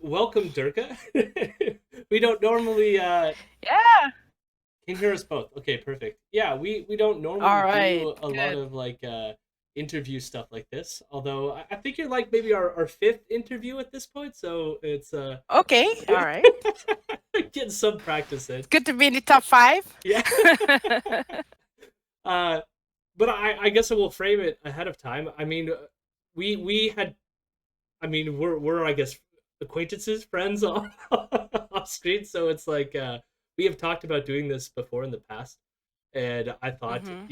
Welcome, Dirka. We don't normally Yeah. can hear us both. Okay, perfect. Yeah, we don't All normally right. do a lot Good. of interview stuff like this. Although I think you're like maybe our fifth interview at this point, so it's Okay. All right. getting some practice in. It's good to be in the top five. Yeah. uh, but I guess I will frame it ahead of time. I mean, we had we're I guess acquaintances, friends off street. So it's like we have talked about doing this before in the past, and I thought hmm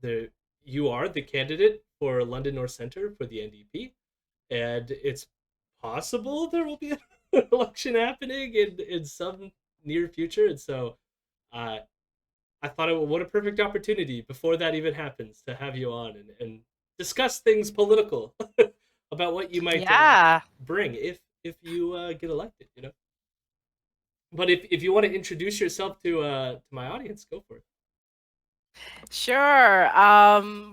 the you are the candidate for London North Centre for the NDP, and it's possible there will be an election happening in some near future, and so uh, I thought what a perfect opportunity before that even happens to have you on and discuss things political about what you might Yeah. bring if you get elected. But if you want to introduce yourself to my audience, go for it. Sure.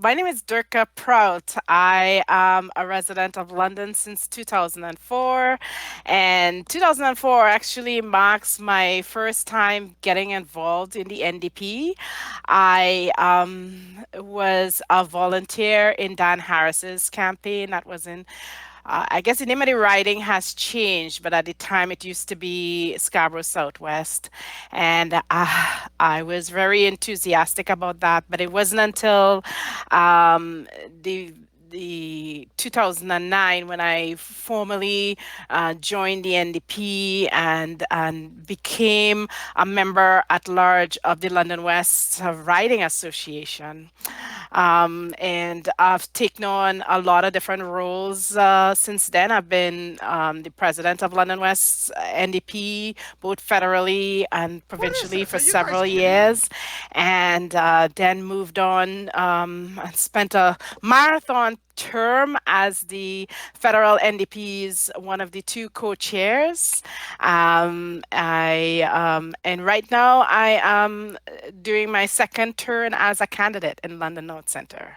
My name is Dirka Prout. I am a resident of London since 2004, and 2004 actually marks my first time getting involved in the NDP. I was a volunteer in Dan Harris's campaign. That was in I guess the name of the riding has changed, but at the time it used to be Scarborough Southwest. And I was very enthusiastic about that, but it wasn't until um, the the 2009 when I formally joined the NDP and became a member at large of the London West Riding Association. And I've taken on a lot of different roles since then. I've been the president of London West NDP, both federally and What is provincially, this? for Are you guys several kidding me? years, and then moved on and spent a marathon term as the federal NDP's one of the two co-chairs. And right now I am doing my second turn as a candidate in London North Centre.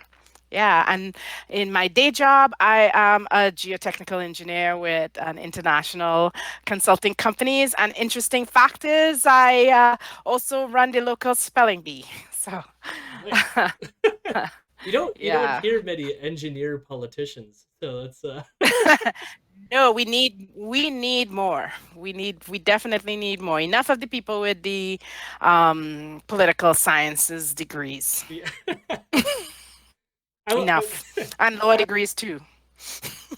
Yeah, and in my day job, I am a geotechnical engineer with an international consulting companies. And interesting fact is, I also run the local spelling bee. So, Nice. You don't yeah. hear many engineer politicians, so it's No, we need more. We definitely need more. Enough of the people with the political sciences degrees. yeah. Enough. And lower degrees too.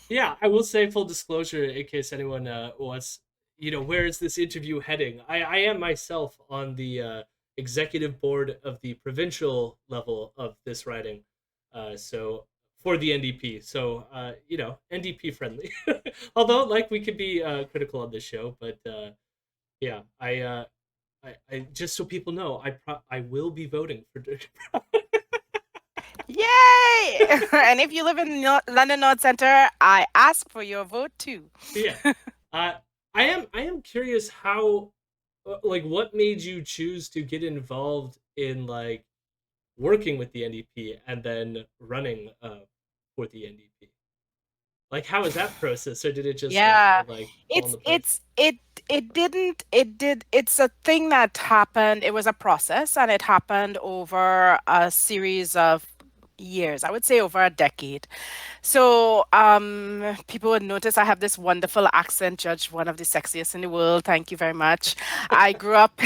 Yeah, I will say full disclosure in case anyone wants, where is this interview heading? I am myself on the executive board of the provincial level of this riding, so for the NDP. So NDP friendly. Although, like, we could be critical on this show, but yeah, I just so people know, I will be voting for Dirk. Yay! And if you live in London North Centre, I ask for your vote too. Yeah. Uh, I am curious how like what made you choose to get involved in like working with the NDP and then running for the NDP. Like how was that process, or did it just Yeah, like fall it's into place? it's it it didn't it did it's a thing that happened. It was a process and it happened over a series of years. I would say over a decade. So, people would notice I have this wonderful accent, judged one of the sexiest in the world. Thank you very much. I grew up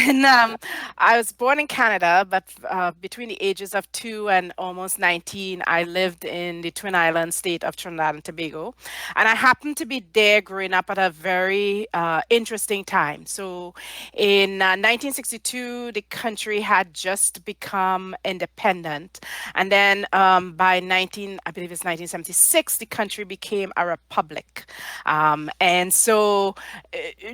I was born in Canada, but between the ages of 2 and almost 19, I lived in the Twin Islands state of Trinidad and Tobago. And I happened to be there growing up at a very interesting time. So, in 1962, the country had just become independent. And then by 19, I believe it's 1976, the country became a republic. And so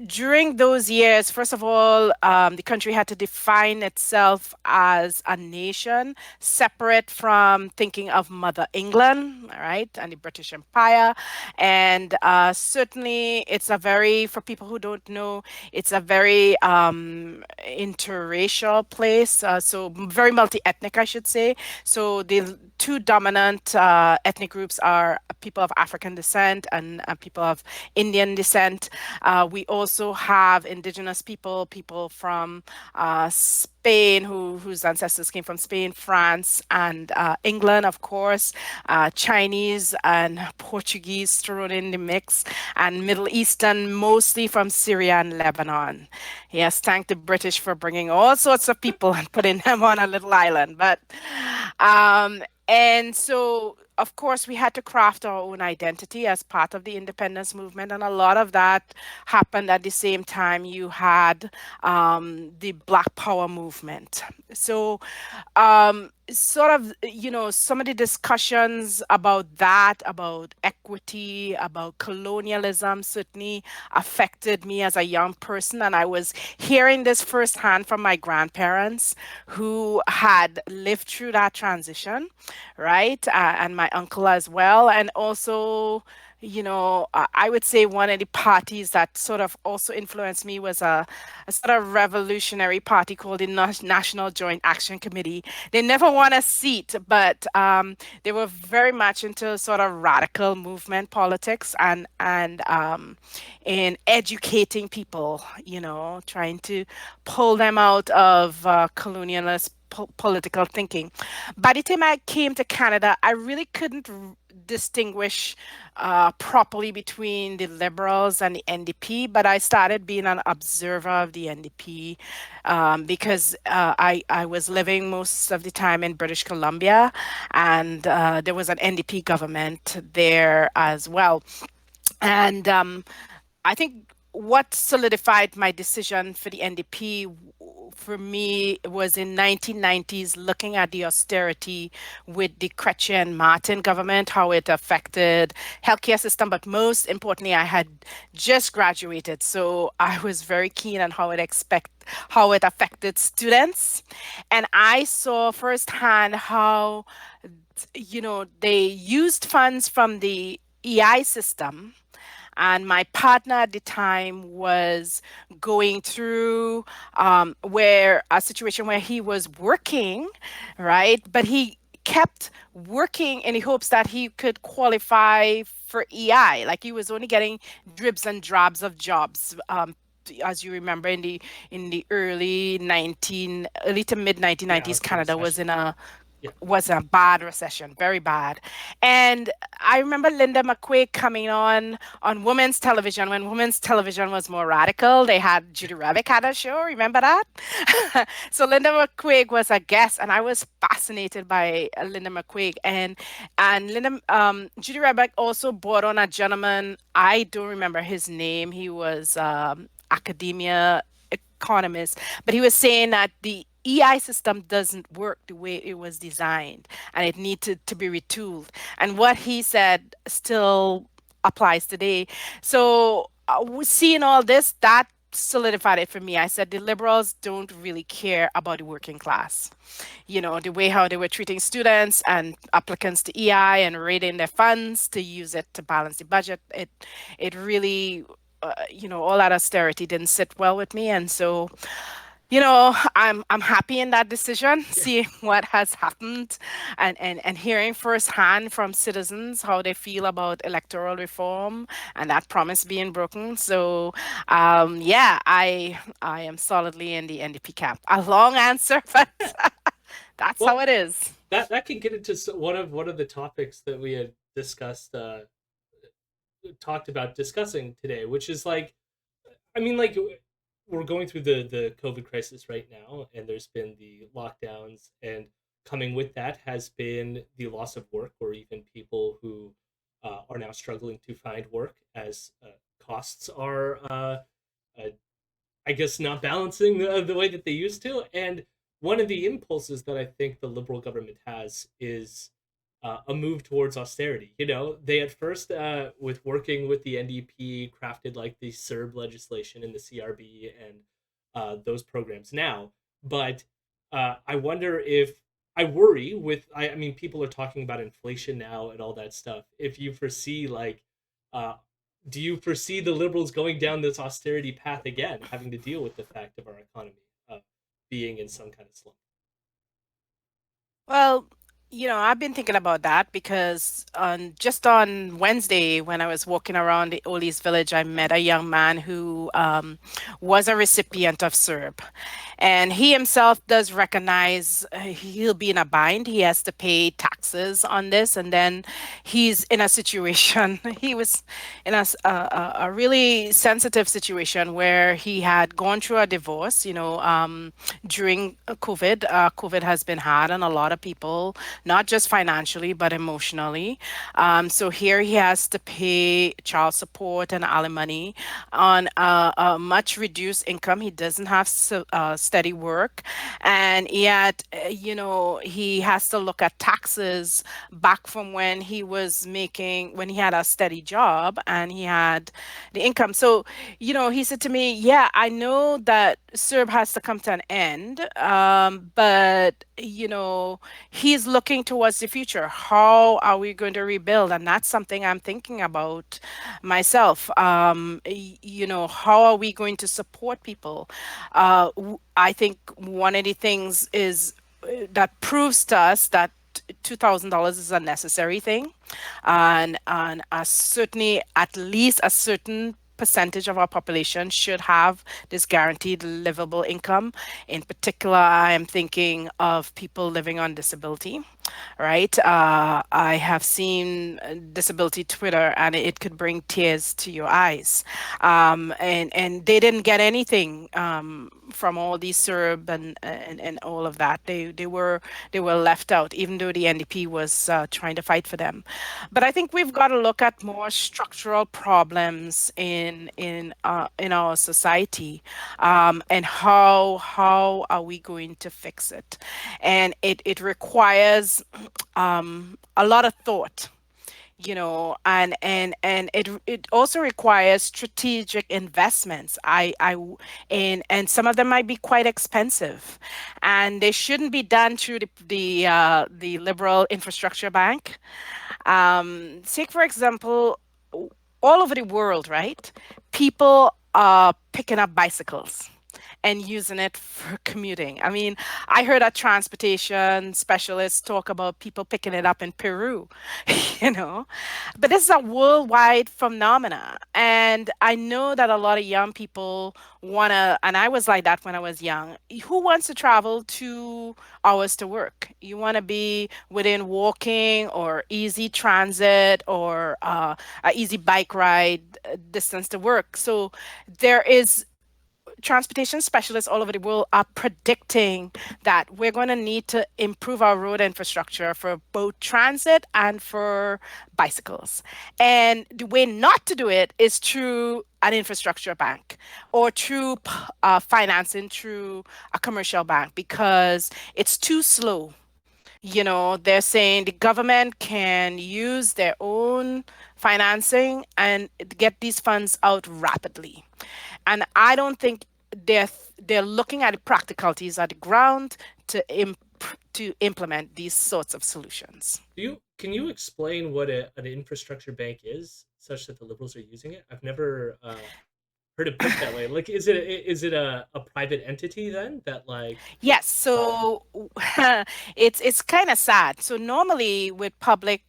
during those years, first of all, the country had to define itself as a nation separate from thinking of Mother England, right, and the British Empire. And certainly, it's a very, for people who don't know, it's a very interracial place, so very multi-ethnic, I should say. So the two dominant ethnic groups are people of African descent and people of Indian descent. We also have indigenous people, people from Spain, whose ancestors came from Spain, France, and England, of course, Chinese and Portuguese thrown in the mix, and Middle Eastern, mostly from Syria and Lebanon. Yes, thank the British for bringing all sorts of people and putting them on a little island. And so, of course, we had to craft our own identity as part of the independence movement. And a lot of that happened at the same time you had the Black Power movement. So, sort of, some of the discussions about that, about equity, about colonialism, certainly affected me as a young person. And I was hearing this firsthand from my grandparents who had lived through that transition, right? And my uncle as well. And also, I would say one of the parties that sort of also influenced me was a sort of revolutionary party called the National Joint Action Committee. They never won a seat, but they were very much into sort of radical movement politics and in educating people, trying to pull them out of colonialist political thinking. By the time I came to Canada, I really couldn't distinguish properly between the Liberals and the NDP, but I started being an observer of the NDP because I was living most of the time in British Columbia, and there was an NDP government there as well. And I think what solidified my decision for the NDP for me was in 1990s looking at the austerity with the Chrétien and Martin government, how it affected healthcare system, but most importantly, I had just graduated, so I was very keen on how it affected students, and I saw firsthand how they used funds from the EI system, and my partner at the time was going through where a situation where he was working, right? But he kept working in the hopes that he could qualify for EI. Like he was only getting dribs and drabs of jobs. As you remember, in the early to mid Yeah, 1990s, the Canada recession. Yeah. was a bad recession, very bad. And I remember Linda McQuaig coming on women's television when women's television was more radical. They had Judy Rebick had a show. Remember that? So Linda McQuaig was a guest, and I was fascinated by Linda McQuaig. And Judy Rebick also brought on a gentleman. I don't remember his name. He was academia economist, but he was saying that the EI system doesn't work the way it was designed and it needed to be retooled. And what he said still applies today. So, seeing all this, that solidified it for me. I said the liberals don't really care about the working class. The way how they were treating students and applicants to EI and raiding their funds to use it to balance the budget. It really, all that austerity didn't sit well with me, and so I'm happy in that decision, Yeah. seeing what has happened and hearing firsthand from citizens how they feel about electoral reform and that promise being broken. So yeah, I am solidly in the NDP camp. A long answer, but Yeah. that's how Well, it is. that can get into one of the topics that we had talked about discussing today, which is like, I mean, like we're going through the COVID crisis right now, and there's been the lockdowns, and coming with that has been the loss of work, or even people who are now struggling to find work as costs are, I guess, not balancing the way that they used to. And one of the impulses that I think the liberal government has is a move towards austerity. They at first, with working with the NDP, crafted like the CERB legislation and the CRB and those programs now. But I wonder if I worry with I mean people are talking about inflation now and all that stuff. If you foresee like uh do you foresee the liberals going down this austerity path again, having to deal with the fact of our economy being in some kind of slump? Well, I've been thinking about that because on Wednesday, when I was walking around the Olis village, I met a young man who was a recipient of SERB. And he himself does recognize he'll be in a bind. He has to pay taxes on this. And then he's in a situation, he was in a really sensitive situation where he had gone through a divorce, during COVID. COVID has been hard on a lot of people, not just financially, but emotionally. So here he has to pay child support and alimony on a much reduced income. He doesn't have steady work. And yet, he has to look at taxes back from when he had a steady job and he had the income. So, he said to me, yeah, I know that SERB has to come to an end, but, he's looking towards the future. How are we going to rebuild? And that's something I'm thinking about myself. How are we going to support people? I think one of the things is that proves to us that $2,000 is a necessary thing, and certainly at least a certain percentage of our population should have this guaranteed livable income. In particular, I am thinking of people living on disability, right? I have seen disability Twitter, and it could bring tears to your eyes. And they didn't get anything from all these SERB and all of that. They were left out, even though the NDP was trying to fight for them. But I think we've got to look at more structural problems in our society, and how are we going to fix it? And it requires a lot of thought, and it also requires strategic investments. And some of them might be quite expensive, and they shouldn't be done through the liberal infrastructure bank. Take for example, all over the world, right? People are picking up bicycles and using it for commuting. I mean, I heard a transportation specialist talk about people picking it up in Peru, you know. But this is a worldwide phenomena. And I know that a lot of young people want to, and I was like that when I was young. Who wants to travel 2 hours to work? You want to be within walking or easy transit or a easy bike ride distance to work. So there is transportation specialists all over the world are predicting that we're going to need to improve our road infrastructure for both transit and for bicycles. And the way not to do it is through an infrastructure bank or through financing through a commercial bank because it's too slow. They're saying the government can use their own financing and get these funds out rapidly. And I don't think they're looking at the practicalities at the ground to implement these sorts of solutions. Can you explain what an infrastructure bank is, such that the liberals are using it? I've never heard it put that way. Like, is it a private entity then that like? Yes, so it's kind of sad. So normally with public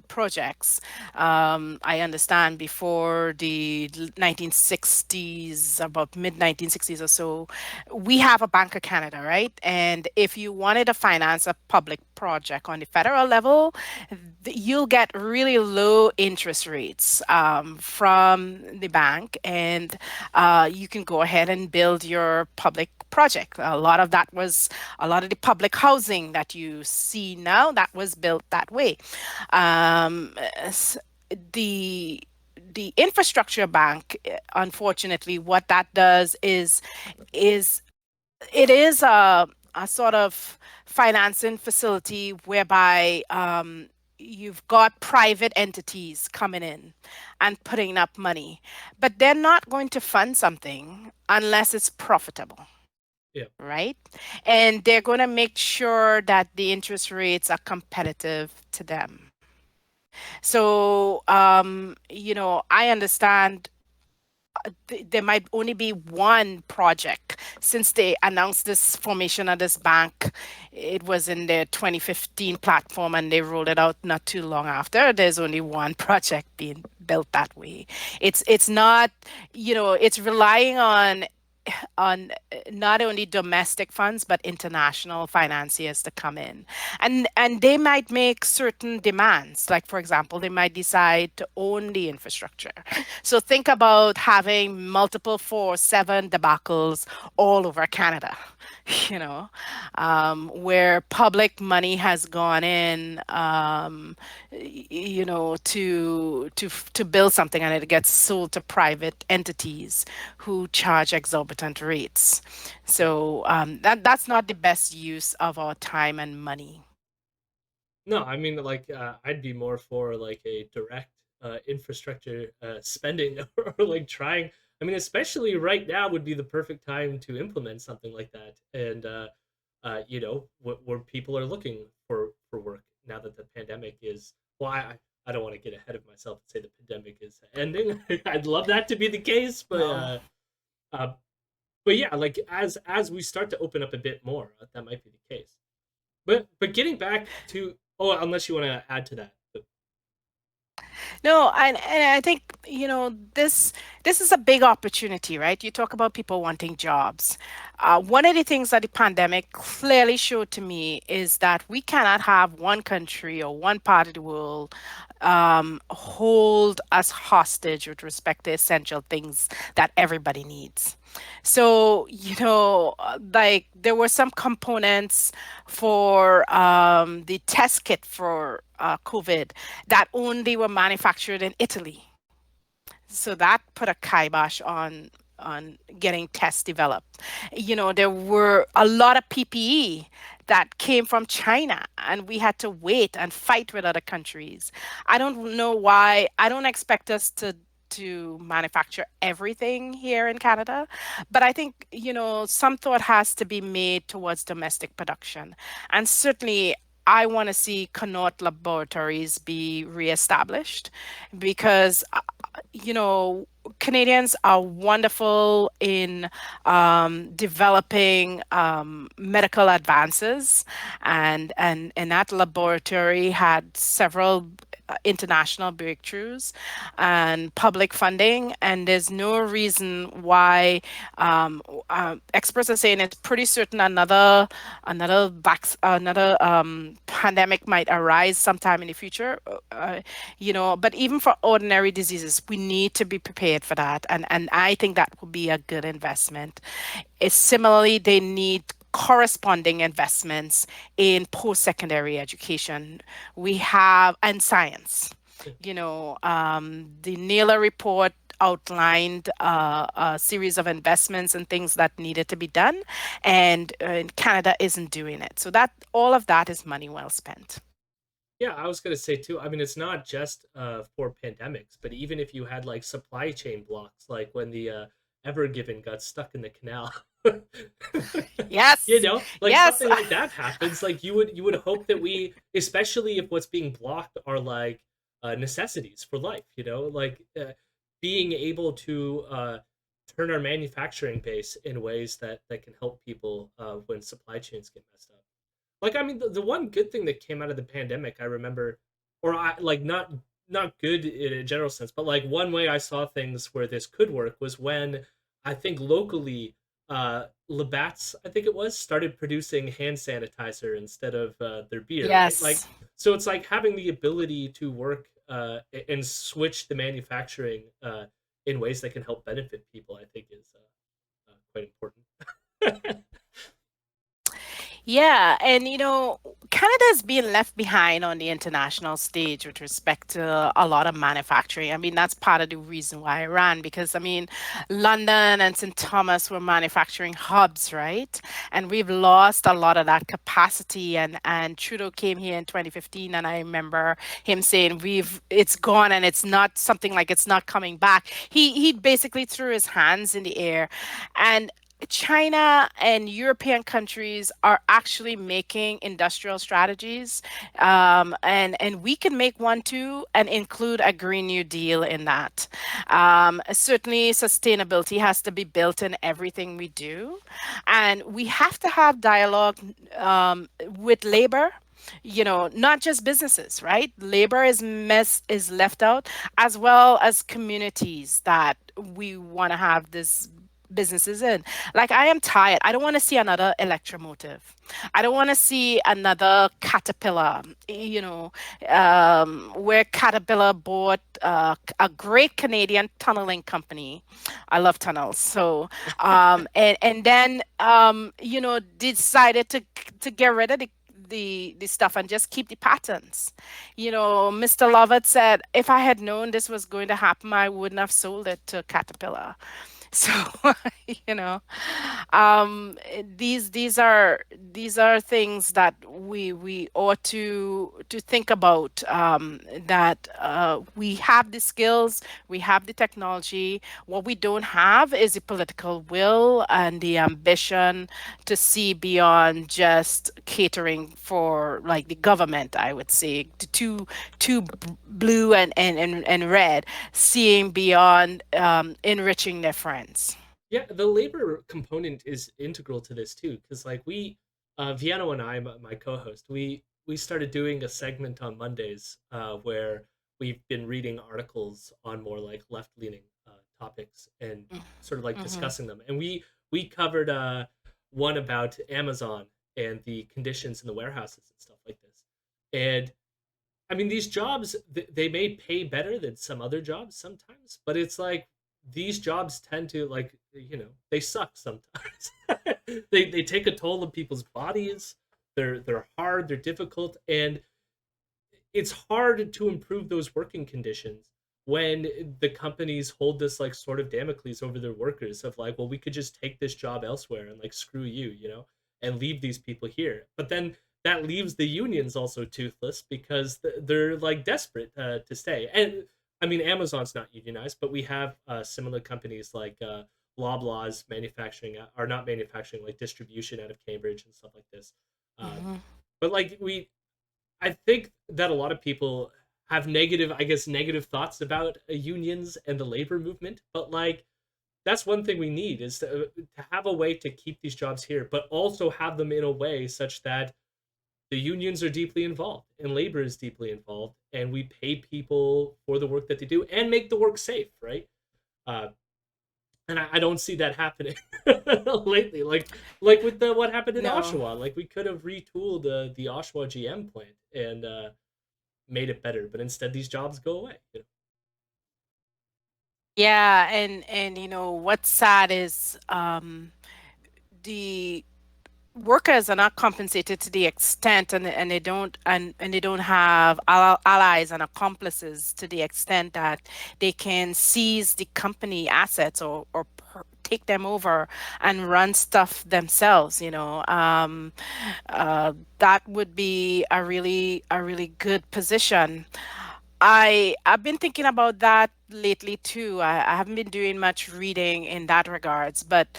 projects, I understand before the 1960s, about mid 1960s or so, we have a Bank of Canada, right? And if you wanted to finance a public project on the federal level, you'll get really low interest rates from the bank, and you can go ahead and build your public project. A lot of the public housing that you see now that was built that way. Um, s- the the infrastructure bank, unfortunately, what that does is it is a sort of financing facility whereby you've got private entities coming in and putting up money, but they're not going to fund something unless it's profitable. Yeah. right? And they're going to make sure that the interest rates are competitive to them. So, I understand there might only be one project since they announced this formation of this bank. It was in their 2015 platform and they rolled it out not too long after. There's only one project being built that way. It's not, it's relying on not only domestic funds but international financiers to come in, and they might make certain demands, like for example they might decide to own the infrastructure. So think about having multiple 4-7 debacles all over Canada, you know, where public money has gone in, to build something, and it gets sold to private entities who charge exorbitant rates. So that's not the best use of our time and money. No, I mean, like, I'd be more for like a direct infrastructure spending or like trying. I mean, especially right now would be the perfect time to implement something like that, and where people are looking for work now that the pandemic is. Well, I don't want to get ahead of myself and say the pandemic is ending. I'd love that to be the case, No. uh, but yeah, like as we start to open up a bit more, that might be the case. But getting back to, oh, unless you want to add to that. But No, and I think, this is a big opportunity, right? You talk about people wanting jobs. One of the things that the pandemic clearly showed to me is that we cannot have one country or one part of the world hold us hostage with respect to essential things that everybody needs. So, like there were some components for the test kit for COVID that only were manufactured in Italy. So that put a kibosh on getting tests developed. There were a lot of PPE that came from China, and we had to wait and fight with other countries. I don't know why. I don't expect us to manufacture everything here in Canada, but I think, some thought has to be made towards domestic production. And certainly I want to see Connaught laboratories be reestablished because, you know, Canadians are wonderful in developing medical advances, and that laboratory had several international breakthroughs and public funding, and there's no reason why experts are saying it's pretty certain another pandemic might arise sometime in the future. But even for ordinary diseases, we need to be prepared for that, and I think that would be a good investment. It's similarly, they need corresponding investments in post-secondary education. We have and science. The Naylor report outlined a series of investments and things that needed to be done, and Canada isn't doing it. So that all of that is money well spent. yeah, I was gonna say too. I mean, it's not just for pandemics, but even if you had like supply chain blocks, like when the Ever Given got stuck in the canal, Yes, like yes. something like that happens. Like you would hope that we, especially if what's being blocked are like necessities for life. Like being able to turn our manufacturing base in ways that can help people when supply chains get messed up. Like, I mean, the one good thing that came out of the pandemic, I remember, or I like not good in a general sense, but like one way I saw things where this could work was when I think locally, Labatt's, I think it was, started producing hand sanitizer instead of their beer, right? Like, Yes. so it's like having the ability to work and switch the manufacturing in ways that can help benefit people. I think is quite important. Yeah, and Canada's being left behind on the international stage with respect to a lot of manufacturing. I mean, that's part of the reason why I ran, because I mean, London and St. Thomas were manufacturing hubs, right? And we've lost a lot of that capacity. And Trudeau came here in 2015, and I remember him saying, it's gone, and it's not something like it's not coming back. He basically threw his hands in the air, and China and European countries are actually making industrial strategies, and we can make one too, and include a Green New Deal in that. Certainly, sustainability has to be built in everything we do, and we have to have dialogue with labor, not just businesses, right? Labor is left out, as well as communities that we want to have this businesses in. Like, I am tired. I don't want to see another electromotive. I don't want to see another Caterpillar, where Caterpillar bought a great Canadian tunneling company. I love tunnels. So, and then, decided to get rid of the stuff and just keep the patents. Mr. Lovett said, if I had known this was going to happen, I wouldn't have sold it to Caterpillar. So, you know, these are things that we ought to think about. That we have the skills, we have the technology. What we don't have is the political will and the ambition to see beyond just catering for, like, the government. I would say the blue and red, seeing beyond, enriching their friends. Yeah, the labor component is integral to this too, because like Viano and I, my co-host, we started doing a segment on Mondays where we've been reading articles on more like left-leaning topics and sort of like Mm-hmm. discussing them, and we covered one about Amazon and the conditions in the warehouses and stuff like this, and I mean, these jobs they may pay better than some other jobs sometimes, but it's like these jobs tend to like they suck sometimes. They take a toll on people's bodies. They're hard. They're difficult, and it's hard to improve those working conditions when the companies hold this like sort of Damocles over their workers of like, well, we could just take this job elsewhere and like screw you, and leave these people here. But then that leaves the unions also toothless because they're like desperate to stay. And I mean, Amazon's not unionized, but we have similar companies like Loblaws manufacturing are not manufacturing, like distribution out of Cambridge and stuff like this. Um, Mm-hmm. but like I think that a lot of people have negative, I guess, negative thoughts about unions and the labor movement. But like, that's one thing we need is to have a way to keep these jobs here, but also have them in a way such that the unions are deeply involved and labor is deeply involved, and we pay people for the work that they do and make the work safe, right? Uh, and I don't see that happening lately. Like with what happened in No. Oshawa, like we could have retooled the Oshawa GM plant and made it better, but instead these jobs go away. Yeah, and what's sad is, the workers are not compensated to the extent, and they don't have allies and accomplices to the extent that they can seize the company assets, or take them over and run stuff themselves. That would be a really good position. I've been thinking about that lately too. I haven't been doing much reading in that regards, but,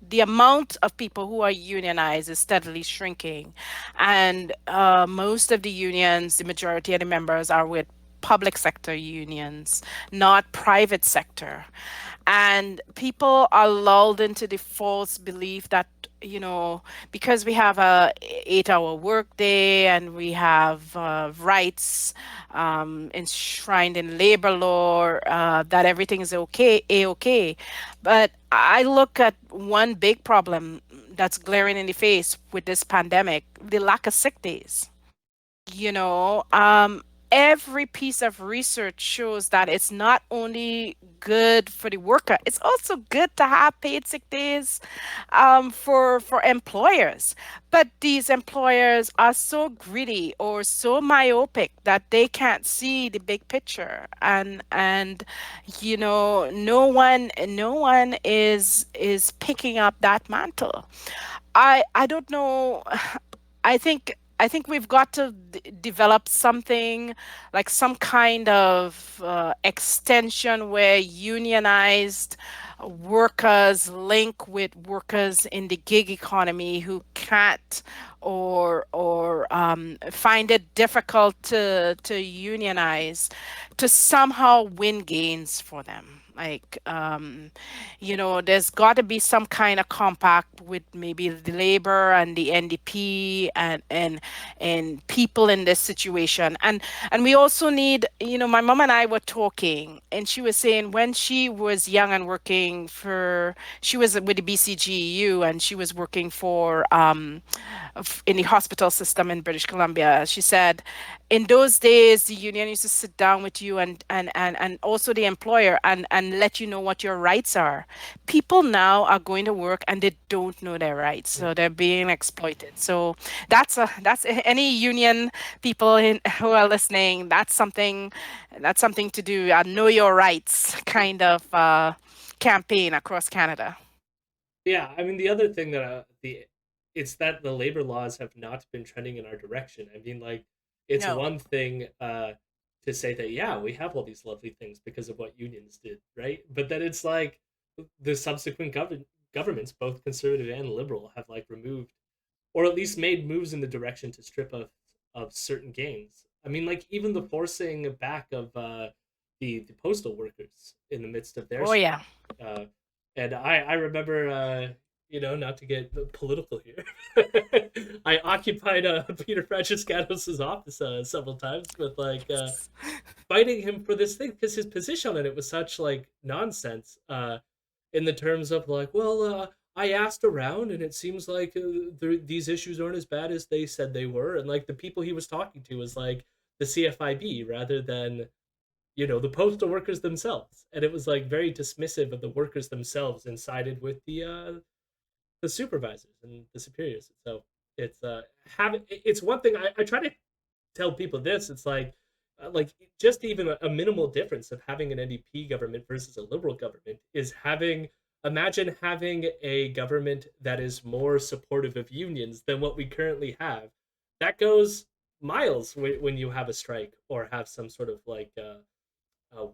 the amount of people who are unionized is steadily shrinking, and most of the unions, the majority of the members are with public sector unions, not private sector. And people are lulled into the false belief that, because we have a 8-hour workday, and we have rights enshrined in labor law, that everything is okay, a-okay. But I look at one big problem that's glaring in the face with this pandemic: the lack of sick days. you know um every piece of research shows that it's not only good for the worker, it's also good to have paid sick days, for employers. But these employers are so greedy or so myopic that they can't see the big picture, and no one is picking up that mantle. I don't know. I think I think we've got to develop something like some kind of extension where unionized workers link with workers in the gig economy who can't or find it difficult to unionize to somehow win gains for them. Like, there's got to be some kind of compact with maybe the labor and the NDP and people in this situation. And we also need, my mom and I were talking, and she was saying when she was young and working for, she was with the BCGEU and she was working for in the hospital system in British Columbia. She said, in those days, the union used to sit down with you and also the employer and let you know what your rights are. People now are going to work and they don't know their rights, so they're being exploited. So that's any union people who are listening. That's something to do. Know your rights kind of campaign across Canada. Yeah, I mean the other thing that the it's that the labor laws have not been trending in our direction. I mean, like, it's No. one thing to say that, yeah, we have all these lovely things because of what unions did, right? But then it's like the subsequent governments, both conservative and liberal, have like removed or at least made moves in the direction to strip of certain gains. I mean, like, even the forcing back of the postal workers in the midst of their Oh strike. yeah. Uh, and I remember, not to get political here, I occupied Peter Francescanos' office several times with like fighting him for this thing because his position on it was such like nonsense. In the terms of like, well, I asked around and it seems like these issues aren't as bad as they said they were, and like the people he was talking to was like the CFIB rather than the postal workers themselves, and it was like very dismissive of the workers themselves and sided with the supervisors and the superiors. So it's it's one thing I try to tell people this. It's like just even a minimal difference of having an NDP government versus a liberal government is having imagine having a government that is more supportive of unions than what we currently have. That goes miles when you have a strike or have some sort of like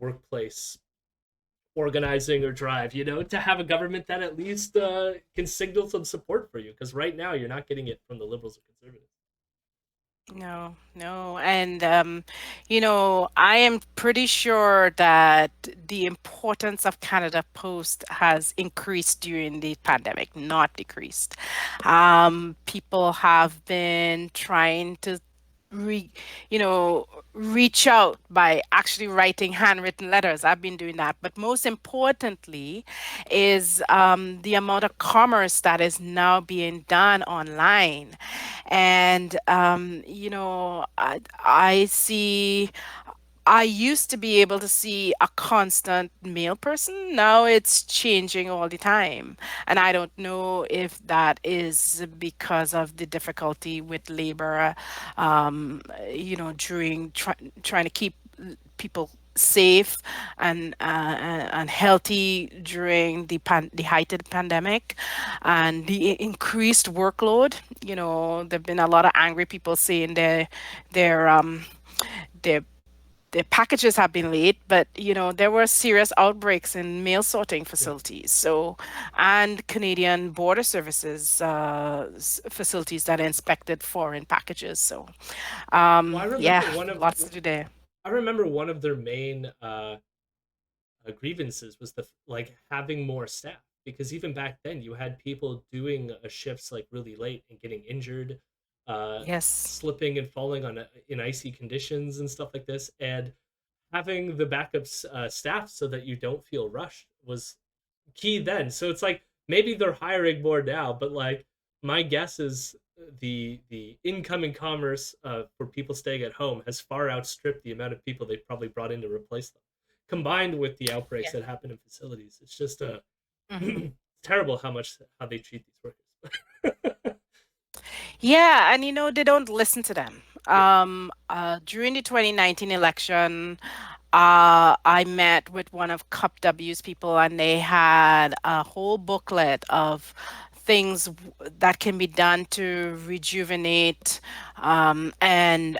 workplace organizing or drive, to have a government that at least can signal some support for you, because right now you're not getting it from the liberals or conservatives. No, no. And, I am pretty sure that the importance of Canada Post has increased during the pandemic, not decreased. People have been trying to re, you know, reach out by actually writing handwritten letters. I've been doing that. But most importantly is the amount of commerce that is now being done online. And, I see. I used to be able to see a constant male person. Now it's changing all the time. And I don't know if that is because of the difficulty with labor, during trying to keep people safe and healthy during the height of the pandemic and the increased workload. There've been a lot of angry people saying their their their packages have been late, but there were serious outbreaks in mail sorting Yeah. facilities. So, and Canadian Border Services facilities that inspected foreign packages. So, Well, yeah, lots to do there. I remember one of their main grievances was the like having more staff, because even back then you had people doing shifts like really late and getting injured, uh Yes. slipping and falling in icy conditions and stuff like this, and having the backup staff so that you don't feel rushed was key then. So it's like maybe they're hiring more now, but like my guess is the incoming commerce for people staying at home has far outstripped the amount of people they probably brought in to replace them. Combined with the outbreaks Yeah. that happen in facilities, it's just Mhm. terrible how they treat these workers. Yeah, and they don't listen to them. Yeah, During the 2019 election, I met with one of Cup W's people, and they had a whole booklet of things that can be done to rejuvenate and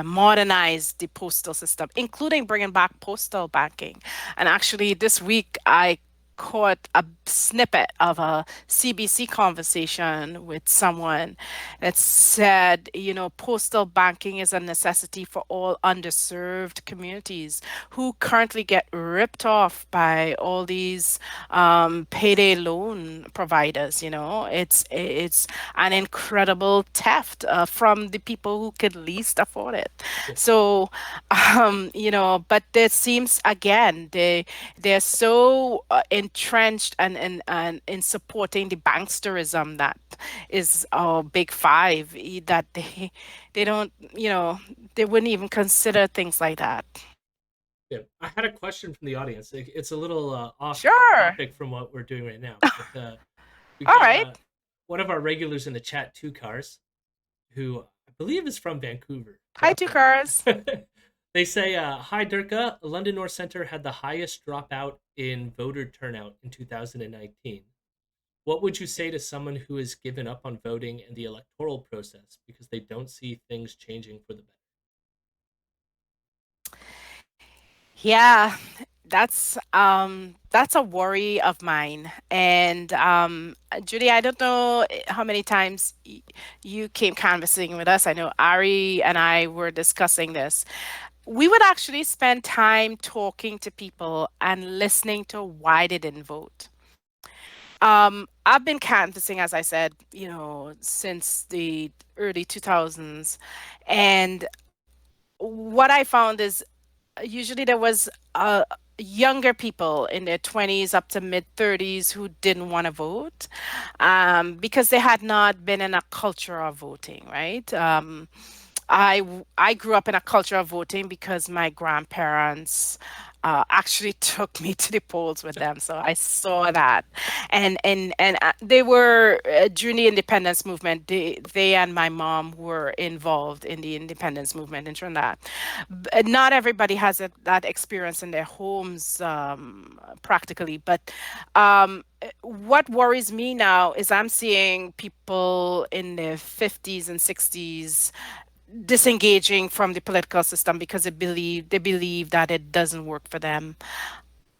modernize the postal system, including bringing back postal banking. And actually, this week I caught a snippet of a CBC conversation with someone that said, you know, postal banking is a necessity for all underserved communities who currently get ripped off by all these payday loan providers. You know, it's an incredible theft from the people who could least afford it. Yeah. So, you know, but there seems again they're so entrenched and in supporting the banksterism that is our big five that they don't, you know, they wouldn't even consider things like that. Yeah. I had a question from the audience. It's a little off Sure. topic from what we're doing right now, but we've All got right. one of our regulars in the chat, Two Cars, who I believe is from Vancouver, Hi, two dropped cars. in. They say, "Hi Dirka, London North Centre had the highest dropout in voter turnout in 2019. What would you say to someone who has given up on voting and the electoral process because they don't see things changing for the better?" Yeah, that's a worry of mine. And Judy, I don't know how many times you came canvassing with us. I know Ari and I were discussing this. We would actually spend time talking to people and listening to why they didn't vote. I've been canvassing, as I said, you know, since the early 2000s. And what I found is usually there was younger people in their 20s up to mid 30s who didn't want to vote because they had not been in a culture of voting, right? I grew up in a culture of voting because my grandparents actually took me to the polls with them, so I saw that, and they were during the independence movement. They and my mom were involved in the independence movement in Trinidad. Not everybody has that experience in their homes practically, but what worries me now is I'm seeing people in their 50s and 60s disengaging from the political system because they believe that it doesn't work for them.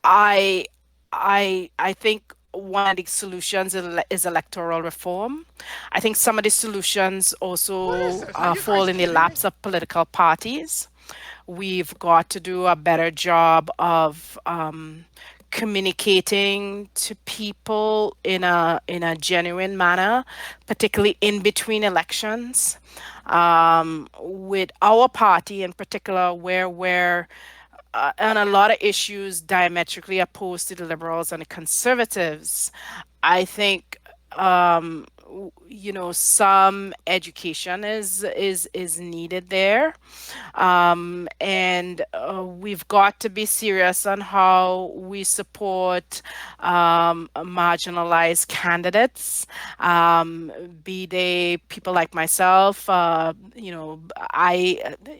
I I think one of the solutions is electoral reform. I think some of the solutions What is also this? Are you fall guys in the kidding me? laps of political parties. We've got to do a better job of communicating to people in a genuine manner, particularly in between elections. With our party in particular, where we're on a lot of issues diametrically opposed to the liberals and the conservatives, I think you know, some education is needed there, and we've got to be serious on how we support marginalized candidates, be they people like myself, you know,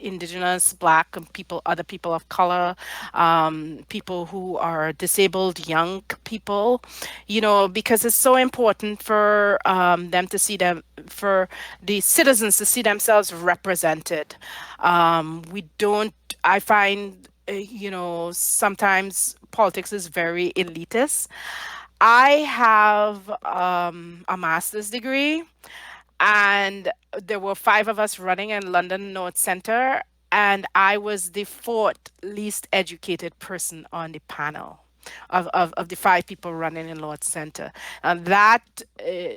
Indigenous, Black, and people, other people of color, people who are disabled, young people, you know, because it's so important for them to see them, for the citizens to see themselves represented. We don't, I find, you know, sometimes politics is very elitist. I have a master's degree, and there were five of us running in London North Centre, and I was the fourth least educated person on the panel of the five people running in North Centre. And that I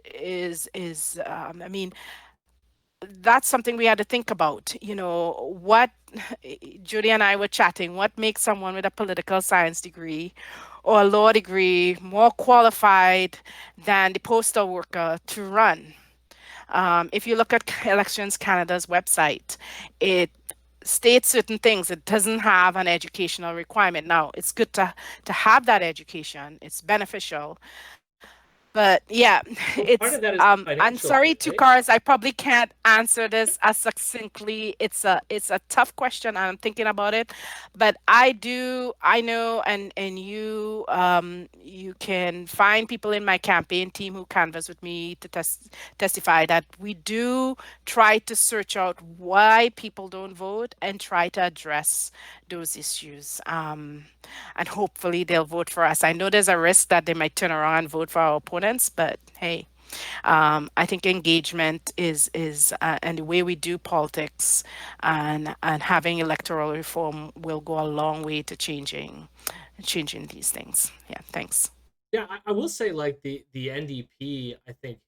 mean, that's something we had to think about. You know, what Judy and I were chatting, what makes someone with a political science degree or a law degree more qualified than the postal worker to run? If you look at Elections Canada's website, it states certain things. It doesn't have an educational requirement. Now, it's good to have that education. It's beneficial, But yeah, Well, part it's of that is the I'm financial sorry, thing, two right? cars. I probably can't answer this as succinctly. It's a tough question, and I'm thinking about it. But I know, and you can find people in my campaign team who canvass with me to testify that we do try to search out why people don't vote and try to address those issues. And hopefully they'll vote for us. I know there's a risk that they might turn around and vote for our opponents, but hey, I think engagement is and the way we do politics and having electoral reform will go a long way to changing these things. Yeah, thanks. Yeah, I will say like the NDP, I think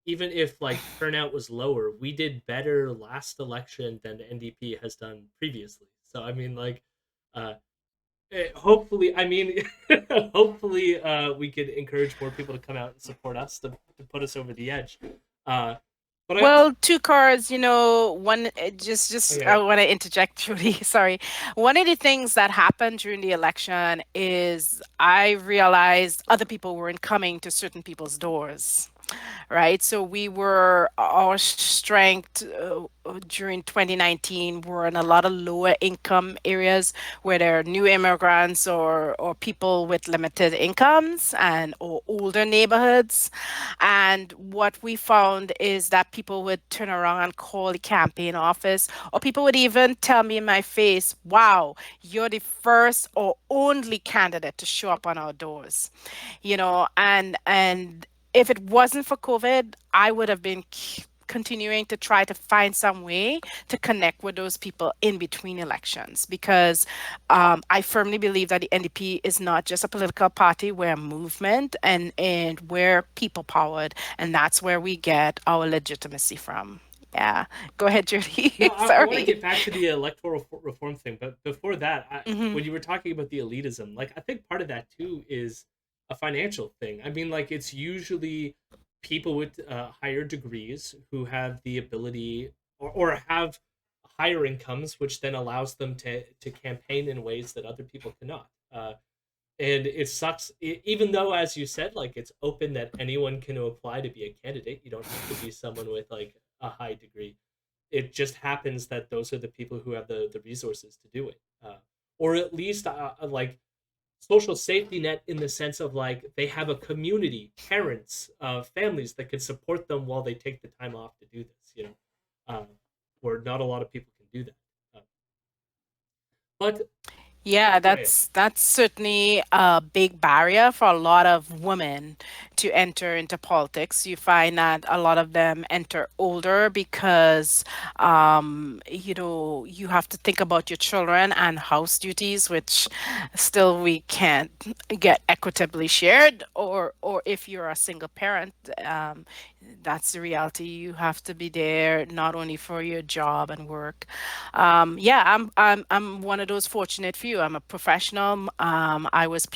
even if like turnout was lower, we did better last election than the NDP has done previously. So I mean like uh hopefully I mean hopefully we could encourage more people to come out and support us to put us over the edge. Uh but I also Well, two cars, one just I okay. want to interject, Judy. Sorry. One of the things that happened during the election is I realized other people weren't coming to certain people's doors, right? So we were our strength during 2019 were in a lot of lower income areas where there are new immigrants or people with limited incomes and or older neighborhoods. And what we found is that people would turn around and call the campaign office, or people would even tell me in my face, "Wow, you're the first or only candidate to show up on our doors." And if it wasn't for COVID, I would have been continuing to try to find some way to connect with those people in between elections because I firmly believe that the NDP is not just a political party, we're a movement and we're people powered, and that's where we get our legitimacy from. Yeah. Go ahead, Judy. No, I want to Sorry. get back to the electoral reform thing, but before that, Hmm. when you were talking about the elitism, like I think part of that too is a financial thing. I mean, like it's usually people with higher degrees who have the ability or have higher incomes, which then allows them to campaign in ways that other people cannot. And it sucks, even though, as you said, like it's open that anyone can apply to be a candidate. You don't have to be someone with like a high degree. It just happens that those are the people who have the resources to do it, or at least like social safety net in the sense of like they have a community, parents, families that can support them while they take the time off to do this. Where not a lot of people can do that. Uh, but Yeah, go ahead. that's certainly a big barrier for a lot of women to enter into politics. You find that a lot of them enter older because you have to think about your children and house duties, which still we can't get equitably shared. Or if you're a single parent, that's the reality. You have to be there not only for your job and work. Yeah, I'm one of those fortunate few. I'm a professional. I was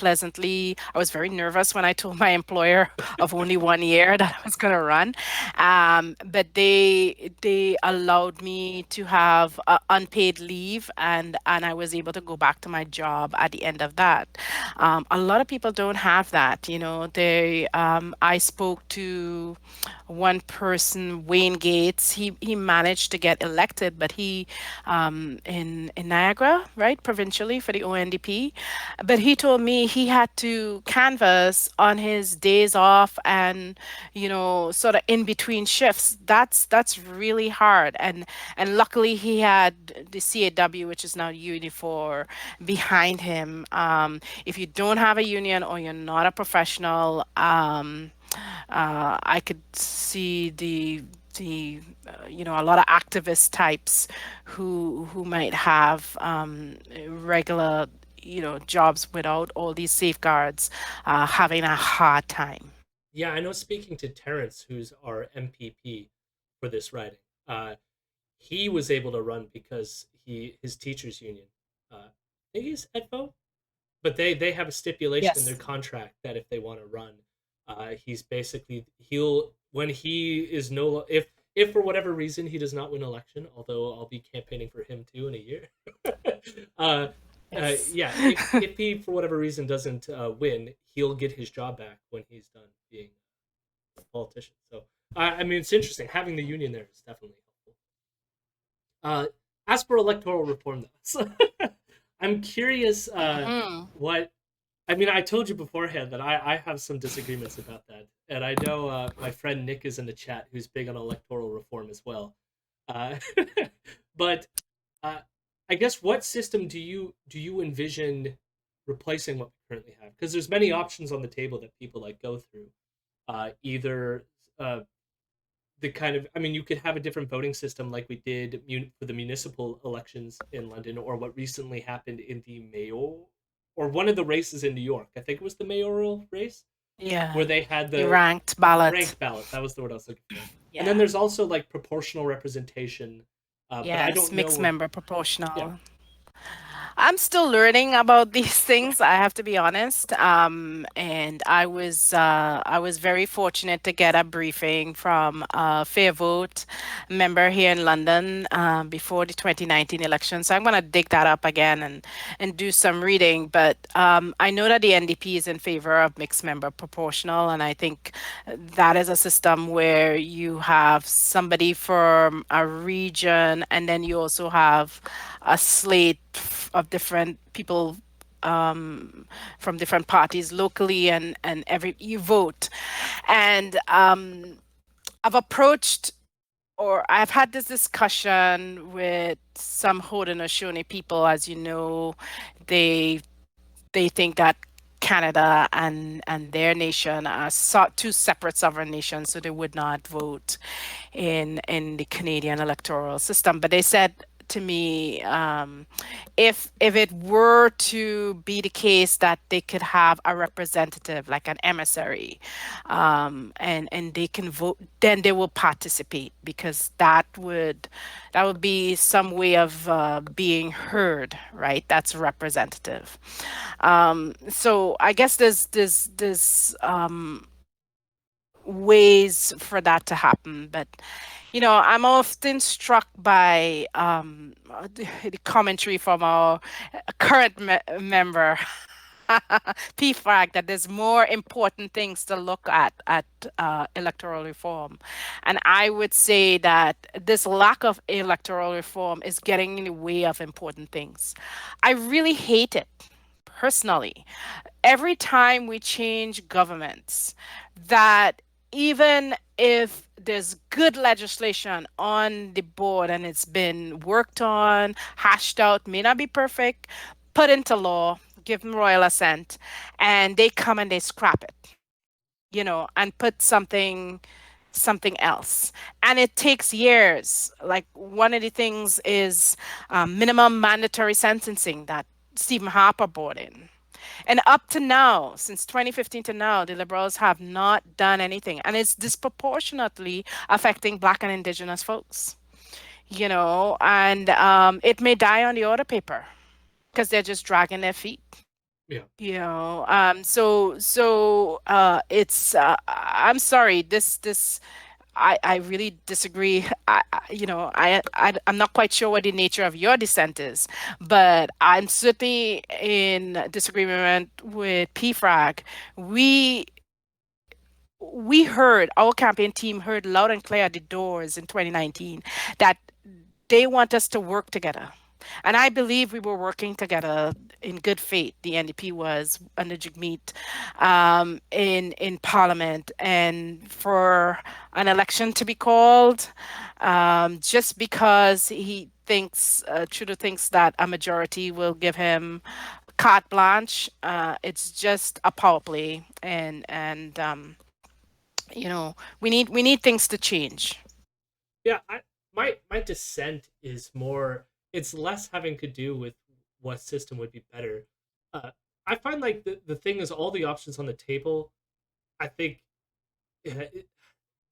very nervous when I told my employer of only 1 year that I was going to run, but they allowed me to have unpaid leave, and I was able to go back to my job at the end of that. A lot of people don't have that. I spoke to one person, Wayne Gates. He managed to get elected, but he in Niagara, right, provincially for the ONDP. But he told me he had to canvass on his days off and sort of in between shifts. That's really hard. And luckily he had the CAW, which is now Unifor, behind him. If you don't have a union or you're not a professional, I could see a lot of activist types who might have regular jobs without all these safeguards, having a hard time. Yeah, I know. Speaking to Terrence, who's our MPP for this riding, he was able to run because his teachers union. I think he's EDFO, but they have a stipulation in their Yes. contract that if they want to run, he's basically he'll when he is no if for whatever reason he does not win election, although I'll be campaigning for him too in a year. uh, Yes. yeah, if he for whatever reason doesn't win, he'll get his job back when he's done being. politicians. So I mean, it's interesting having the union there is definitely helpful. As for electoral reform, though, I'm curious Mhm. what I mean. I told you beforehand that I have some disagreements about that, and I know my friend Nick is in the chat who's big on electoral reform as well. Uh, but uh, I guess what system do you envision replacing what we currently have? Because there's many options on the table that people like go through. Either uh, the kind of, I mean, you could have a different voting system like we did for the municipal elections in London, or what recently happened in the mayoral, or one of the races in New York. I think it was the mayoral race where Yeah. they had The the ranked ballot. ranked ballot. That was the word I was looking for. And then Yeah. there's also like proportional representation, but I Yes, don't mixed know. member Yeah, proportional. I'm still learning about these things. I have to be honest. And I was very fortunate to get a briefing from a Fair Vote member here in London before the 2019 election. So I'm going to dig that up again and do some reading. But I know that the NDP is in favor of mixed member proportional, and I think that is a system where you have somebody from a region, and then you also have a slate of different people from different parties locally, and every you vote. And I've approached, or I've had this discussion with some Haudenosaunee people. As you know, they they think that Canada and their nation are two separate sovereign nations, so they would not vote in the Canadian electoral system. But they said to me, if it were to be the case that they could have a representative, like an emissary, and they can vote, then they will participate, because that would be some way of being heard, right? That's representative. So I guess there's ways for that to happen. But I'm often struck by the commentary from our current member, PFAG, that there's more important things to look at electoral reform. And I would say that this lack of electoral reform is getting in the way of important things. I really hate it personally. Every time we change governments, that even if there's good legislation on the board and it's been worked on, hashed out, may not be perfect, put into law, give them royal assent, and they come and they scrap it, and put something else. And it takes years. Like, one of the things is minimum mandatory sentencing that Stephen Harper brought in. And up to now, since 2015 to now, the Liberals have not done anything. And it's disproportionately affecting Black and Indigenous folks, and it may die on the order paper because they're just dragging their feet. yeah, It's I'm sorry, this I really disagree. I'm not quite sure what the nature of your dissent is, but I'm certainly in disagreement with PFRAG. We heard, our campaign team heard loud and clear at the doors in 2019 that they want us to work together. And I believe we were working together in good faith. The NDP was under Jagmeet in Parliament, and for an election to be called just because he thinks, Trudeau thinks that a majority will give him carte blanche. It's just a power play, and we need things to change. yeah. My dissent is more. It's less having to do with what system would be better. Uh, I find like the thing is all the options on the table. I think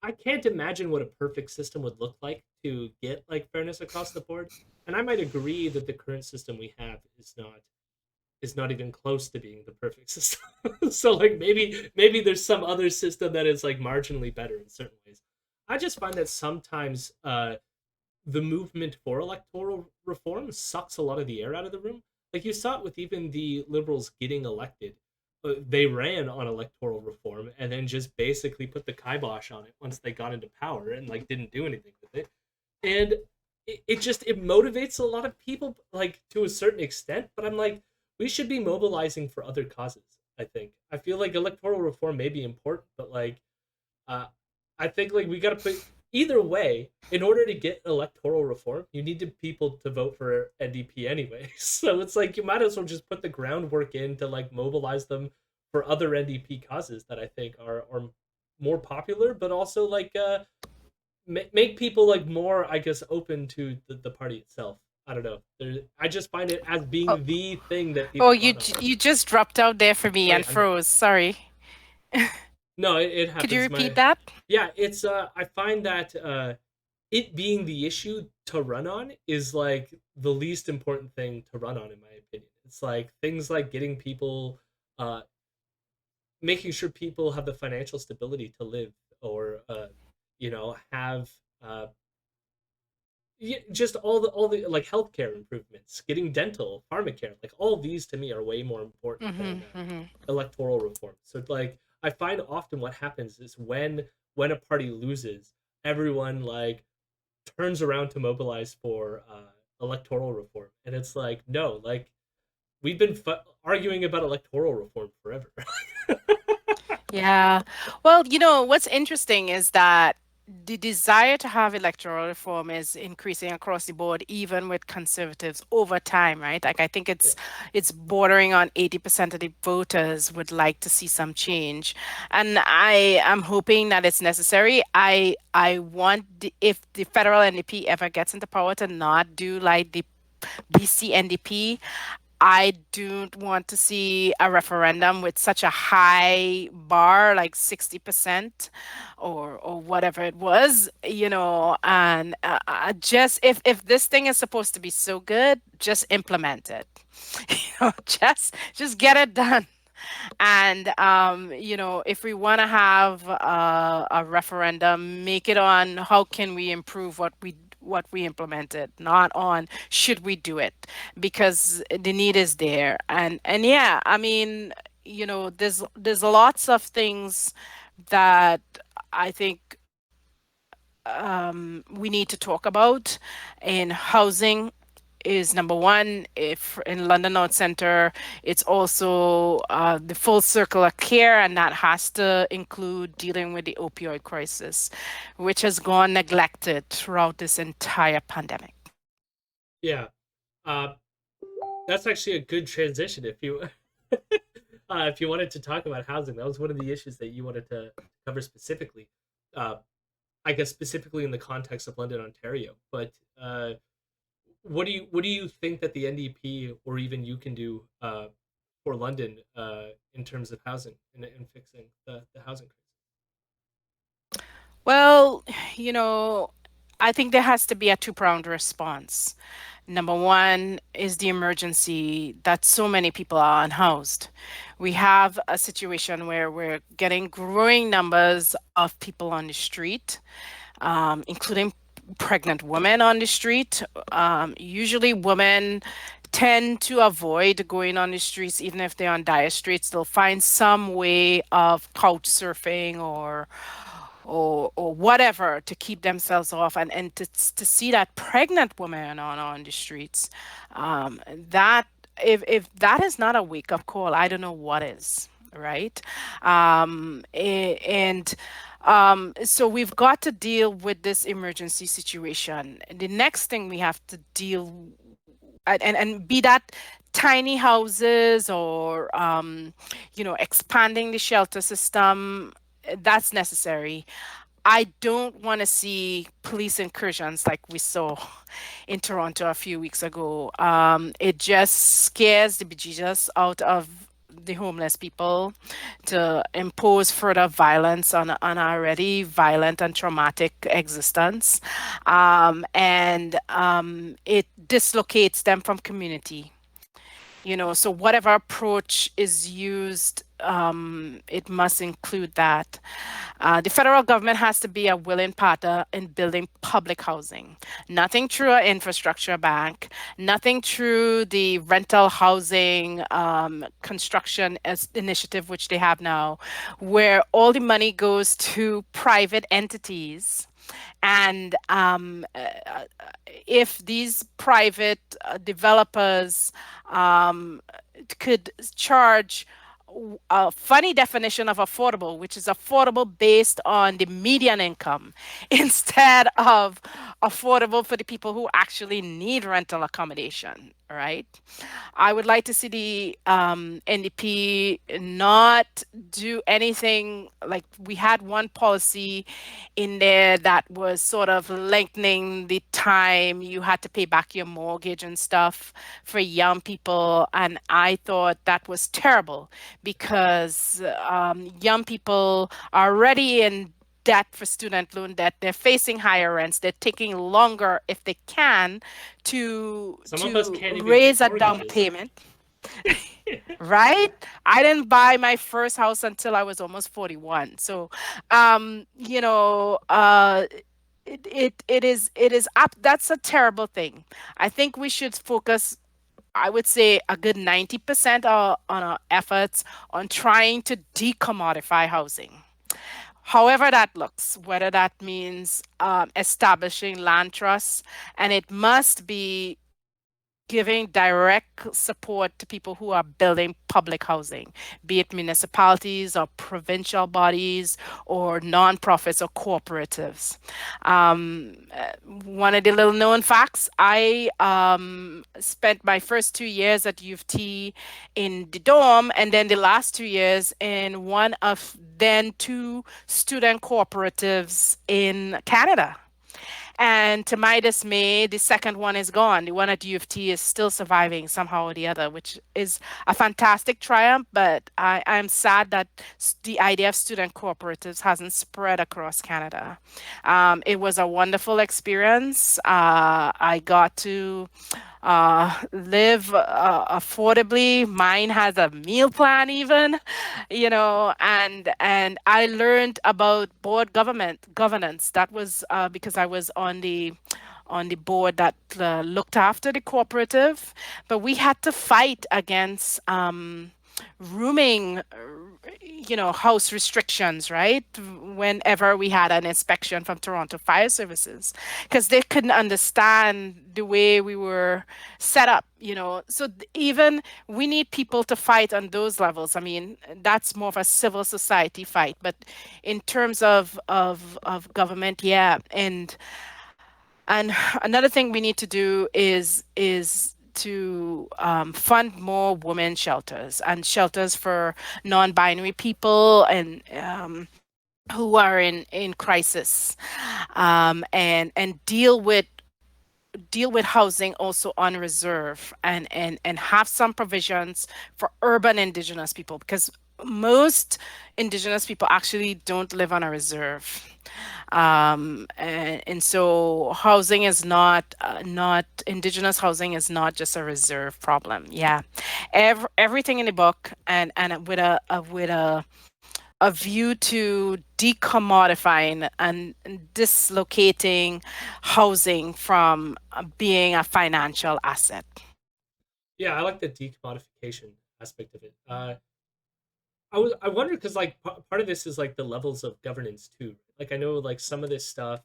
I can't imagine what a perfect system would look like to get like fairness across the board. And I might agree that the current system we have is not even close to being the perfect system. So like maybe there's some other system that is like marginally better in certain ways. I just find that sometimes the movement for electoral reform sucks a lot of the air out of the room. Like you saw it with even the liberals getting elected. they ran on electoral reform and then just basically put the kibosh on it once they got into power and like didn't do anything with it. And it just it motivates a lot of people like to a certain extent, but I'm like we should be mobilizing for other causes. I think I feel like electoral reform may be important, but like uh, I think like we got to put either way in order to get electoral reform. You need to people to vote for NDP anyway. So it's like you might as well just put the groundwork in to like mobilize them for other NDP causes that I think are more popular, but also like make people like more, I guess, open to the party itself. I don't know. I just find it as Oh, being the thing that oh, people run on. you just dropped out there for me Oh and yeah, no, froze. Sorry. no, it Could you happens. repeat My that? yeah, it's I find that it being the issue to run on is like the least important thing to run on in my opinion. It's like things like getting people uh making sure people have the financial stability to live or have uh yeah, just all the like healthcare improvements, getting dental, pharmacare, like all these to me are way more important than Mm-hmm, mm-hmm. electoral reform. So like I find often what happens is when a party loses, everyone like turns around to mobilize for electoral reform, and it's like no, like we've been arguing about electoral reform forever. Yeah. Well, what's interesting is that the desire to have electoral reform is increasing across the board, even with conservatives over time, right? Like I think Yeah, it's bordering on 80% of the voters would like to see some change. And I am hoping that it's necessary. I want if the federal NDP ever gets into power to not do like the BC NDP. I don't want to see a referendum with such a high bar, like 60% or whatever it was, and just if this thing is supposed to be so good, just implement it. Just get it done. And if we want to have a referendum, make it on how can we improve what we implemented, not on should we do it, because the need is there. And yeah, I mean, there's lots of things that I think we need to talk about. In housing is number one. If in London North Centre, it's also the full circle of care, and that has to include dealing with the opioid crisis, which has gone neglected throughout this entire pandemic. yeah. Uh, that's actually a good transition. If you wanted to talk about housing, that was one of the issues that you wanted to cover specifically. Uh, I guess specifically in the context of London, Ontario. But what do you think that the NDP or even you can do for London in terms of housing and fixing the housing crisis? Well, you know, I think there has to be a two-pronged response. Number one is the emergency that so many people are unhoused. We have a situation where we're getting growing numbers of people on the street, including pregnant women on the street. Usually, women tend to avoid going on the streets, even if they're on dire streets. They'll find some way of couch surfing or whatever to keep themselves off, and to see that pregnant woman on the streets, that if that is not a wake up call, I don't know what is, right? And so we've got to deal with this emergency situation. The next thing we have to deal, and be that tiny houses or expanding the shelter system, that's necessary. I don't want to see police incursions like we saw in Toronto a few weeks ago. It just scares the bejesus out of the homeless people to impose further violence on an already violent and traumatic existence. And it dislocates them from community. So whatever approach is used, it must include that. The federal government has to be a willing partner in building public housing. Nothing through an infrastructure bank, nothing through the rental housing construction as initiative, which they have now, where all the money goes to private entities. And if these private developers um, could charge a funny definition of affordable, which is affordable based on the median income instead of affordable for the people who actually need rental accommodation, right? I would like to see the NDP not do anything like we had one policy in there that was sort of lengthening the time you had to pay back your mortgage and stuff for young people. And I thought that was terrible because young people are already in debt for student loan debt. They're facing higher rents. They're taking longer if they can to Some of us to can't even pay raise a down mortgages. payment, right? I didn't buy my first house until I was almost 41. So, um, you know, uh, it is up. That's a terrible thing. I think we should focus, I would say, a good 90% on our efforts on trying to decommodify housing. However that looks, whether that means establishing land trusts, and it must be giving direct support to people who are building public housing, be it municipalities or provincial bodies or nonprofits or cooperatives. One of the little known facts, I spent my first 2 years at U of T in the dorm, and then the last 2 years in one of then two student cooperatives in Canada. And to my dismay, the second one is gone. The one at U of T is still surviving somehow or the other, which is a fantastic triumph. But I'm sad that the idea of student cooperatives hasn't spread across Canada. It was a wonderful experience. I got to live affordably. Mine has a meal plan even, and I learned about board government governance. That was because I was on the board that looked after the cooperative, but we had to fight against rooming, house restrictions, right? Whenever we had an inspection from Toronto Fire Services, because they couldn't understand the way we were set up. So even we need people to fight on those levels. I mean, that's more of a civil society fight, but in terms of government, yeah. And another thing we need to do is to fund more women shelters and shelters for non-binary people and who are in crisis, and deal with housing also on reserve, and have some provisions for urban indigenous people, because most indigenous people actually don't live on a reserve. And so housing is not indigenous housing is not just a reserve problem. Yeah, everything in the book, and with a view to decommodifying and dislocating housing from being a financial asset. Yeah, I like the decommodification aspect of it. I wonder because like part of this is like the levels of governance too. Like I know like some of this stuff,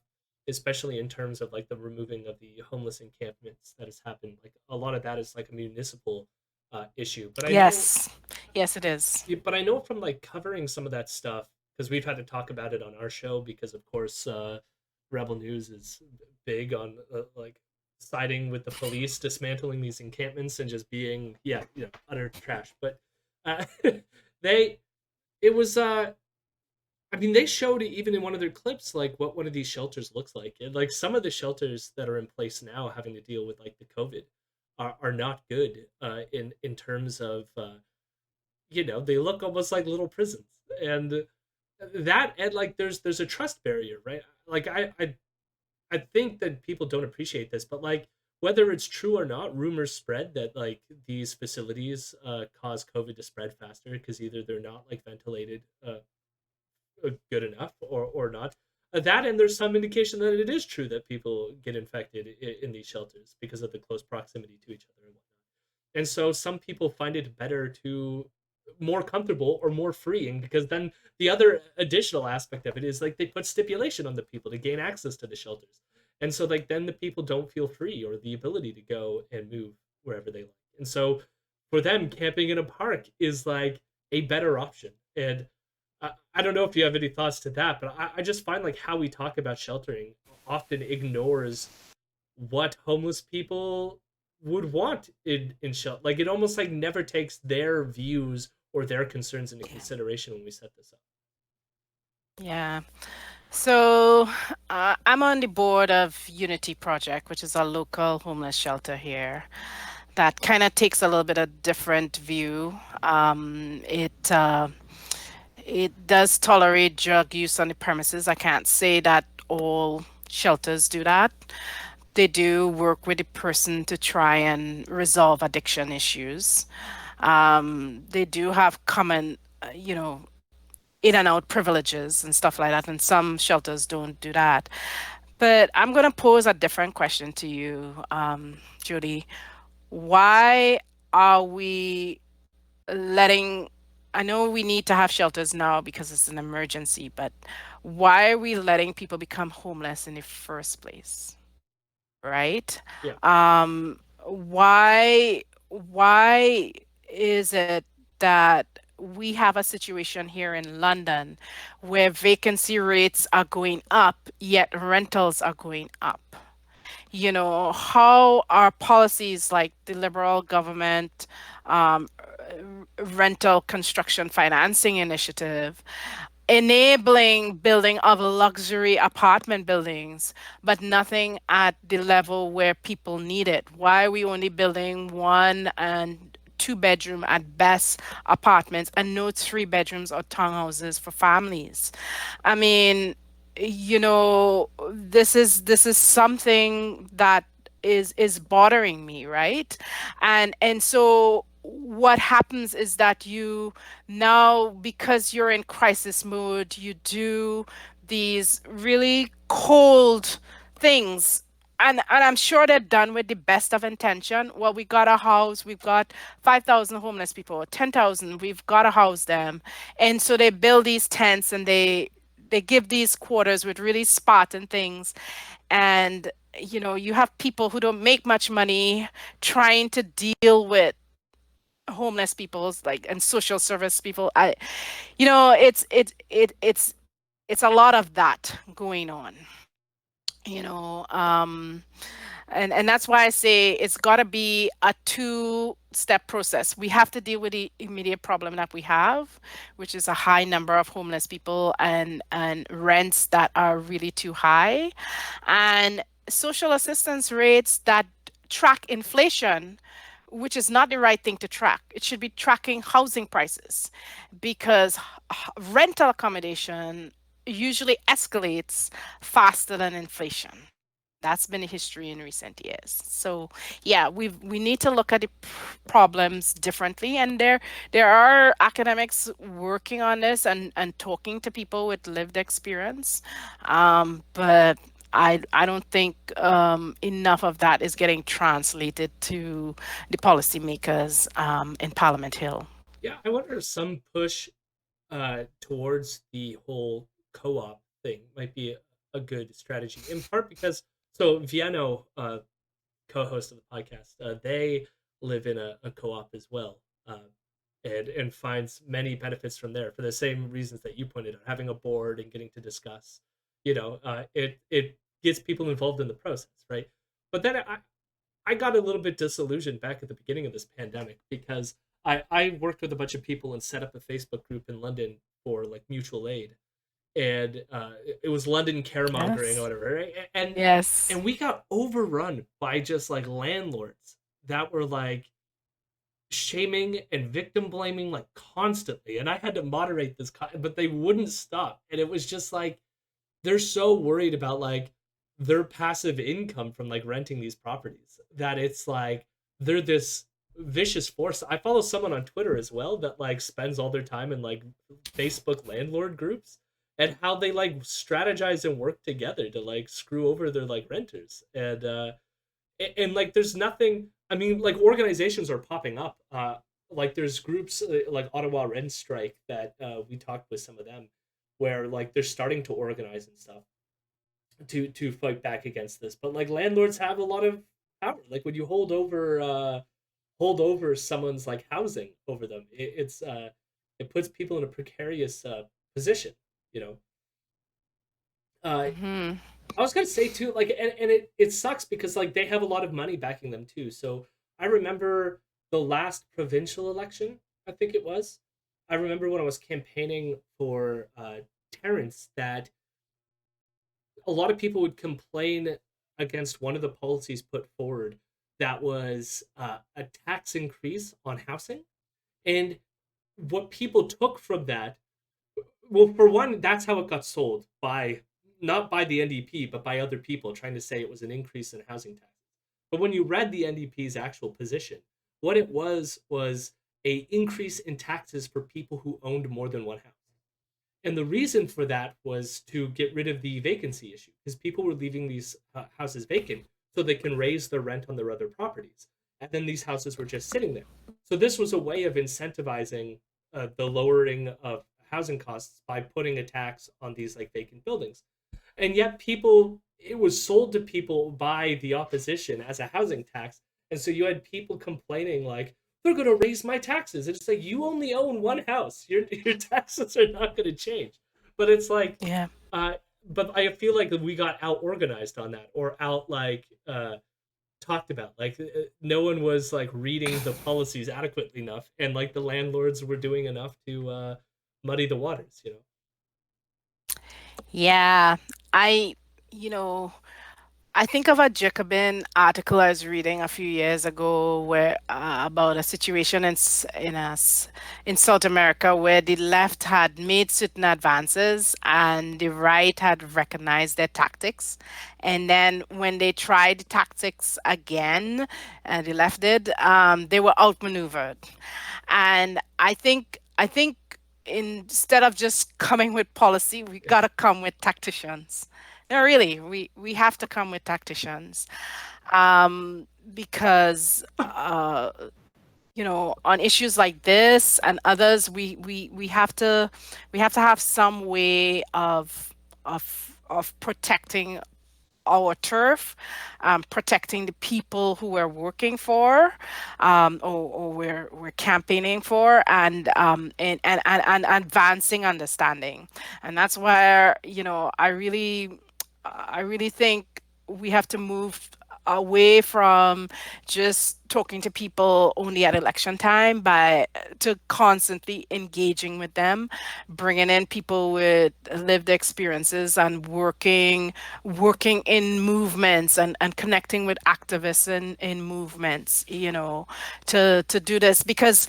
especially in terms of like the removing of the homeless encampments that has happened. Like a lot of that is like a municipal issue. But I know, Yes, yes, it is. yeah, but I know from like covering some of that stuff because we've had to talk about it on our show because of course Rebel News is big on like siding with the police, dismantling these encampments, and just being utter trash. But uh, they it was I mean they showed it even in one of their clips like what one of these shelters looks like. And like some of the shelters that are in place now having to deal with like the COVID are not good in terms of they look almost like little prisons. And that and like there's a trust barrier, right? Like I think that people don't appreciate this, but like whether it's true or not, rumors spread that like these facilities cause COVID to spread faster because either they're not like ventilated good enough or not. That and there's some indication that it is true that people get infected in these shelters because of the close proximity to each other and whatnot. And so some people find it better to more comfortable or more freeing because then the other additional aspect of it is like they put stipulation on the people to gain access to the shelters. And so like then the people don't feel free or the ability to go and move wherever they like. And so for them, camping in a park is like a better option. And I don't know if you have any thoughts to that, but I just find like how we talk about sheltering often ignores what homeless people would want in shelter. Like it almost like never takes their views or their concerns into Yeah. consideration when we set this up. Yeah. So I'm on the board of Unity Project, which is a local homeless shelter here that kind of takes a little bit of different view. It does tolerate drug use on the premises. I can't say that all shelters do that. They do work with the person to try and resolve addiction issues. They do have common, in and out privileges and stuff like that. And some shelters don't do that. But I'm going to pose a different question to you, Judy. Why are we letting, I know we need to have shelters now because it's an emergency, but why are we letting people become homeless in the first place? Right? Yeah, Why is it that we have a situation here in London where vacancy rates are going up, yet rentals are going up? How are policies like the Liberal government um, rental construction financing initiative enabling building of luxury apartment buildings, but nothing at the level where people need it? Why are we only building one and two bedroom at best apartments and no three bedrooms or townhouses for families? I mean, this is something that is bothering me, right? And so what happens is that you now, because you're in crisis mode, you do these really cold things. And I'm sure they're done with the best of intention. Well, we got a house, we've got 5,000 homeless people, 10,000, we've got to house them. And so they build these tents and they give these quarters with really Spartan things. And you have people who don't make much money trying to deal with homeless people's like and social service people. It's a lot of that going on, you know um and that's why I say it's got to be a two-step process. We have to deal with the immediate problem that we have, which is a high number of homeless people and rents that are really too high, and social assistance rates that track inflation, which is not the right thing to track. It should be tracking housing prices because rental accommodation usually escalates faster than inflation. That's been a history in recent years. So yeah, we need to look at the problems differently, and there are academics working on this and talking to people with lived experience, but I don't think enough of that is getting translated to the policymakers in Parliament Hill. yeah. I wonder if some push towards the whole co-op thing might be a good strategy. In part because so Viano, co-host of the podcast, they live in a co-op as well, and finds many benefits from there for the same reasons that you pointed out, having a board and getting to discuss. It gets people involved in the process, right? But then I got a little bit disillusioned back at the beginning of this pandemic because I worked with a bunch of people and set up a Facebook group in London for like mutual aid, and it was London caremongering or Yes. whatever, right? And Yes. we got overrun by just like landlords that were like shaming and victim blaming like constantly, and I had to moderate this, but they wouldn't stop, and it was just like they're so worried about like their passive income from like renting these properties, that it's like they're this vicious force. I follow someone on Twitter as well that like spends all their time in like Facebook landlord groups, and how they like strategize and work together to like screw over their like renters. And like there's nothing, I mean, like organizations are popping up, like there's groups like Ottawa Rent Strike that we talked with some of them, where like they're starting to organize and stuff to fight back against this. But like landlords have a lot of power. Like when you hold over someone's like housing over them, it puts people in a precarious position, you know. uh Hmm. I was gonna say too, like, and it sucks because like they have a lot of money backing them too. So I remember the last provincial election, I think it was. I remember when I was campaigning for Terrence, that a lot of people would complain against one of the policies put forward, that was a tax increase on housing. And what people took from that, well, for one, that's how it got sold, by not by the NDP, but by other people trying to say it was an increase in housing taxes. But when you read the NDP's actual position, what it was a increase in taxes for people who owned more than one house. And the reason for that was to get rid of the vacancy issue, because people were leaving these houses vacant so they can raise their rent on their other properties. And then these houses were just sitting there. So this was a way of incentivizing the lowering of housing costs by putting a tax on these like vacant buildings. And yet people, it was sold to people by the opposition as a housing tax. And so you had people complaining like, they're going to raise my taxes. And it's like, you only own one house. Your taxes are not going to change. But it's like, Yeah. uh but I feel like we got out organized on that, or out like talked about. Like no one was like reading the policies adequately enough, and like the landlords were doing enough to muddy the waters, you know. Yeah. I, you know, I think of a Jacobin article I was reading a few years ago where about a situation in South America where the left had made certain advances and the right had recognized their tactics, and then when they tried the tactics again, the left did, they were outmaneuvered. And I think instead of just coming with policy, we Yeah. gotta come with tacticians. No, really, we have to come with tacticians, because on issues like this and others, we have to have some way of protecting our turf, protecting the people who we're working for, or we're campaigning for, and advancing understanding. And that's where, I really think we have to move away from just talking to people only at election time, but to constantly engaging with them, bringing in people with lived experiences and working in movements, and connecting with activists in movements, to do this. Because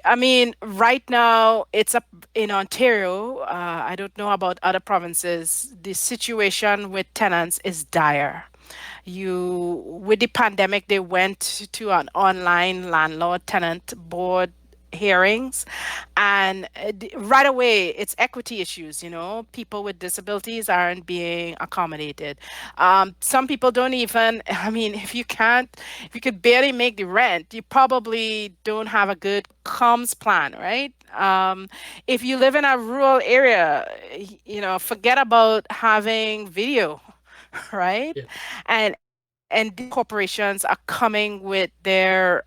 I mean, right now it's up in Ontario. I don't know about other provinces. The situation with tenants is dire. With the pandemic, they went to an online landlord tenant board hearings, and right away it's equity issues. People with disabilities aren't being accommodated. Some people don't even, I mean, if you could barely make the rent, you probably don't have a good comms plan, right? If you live in a rural area, forget about having video, right? Yeah. And these corporations are coming with their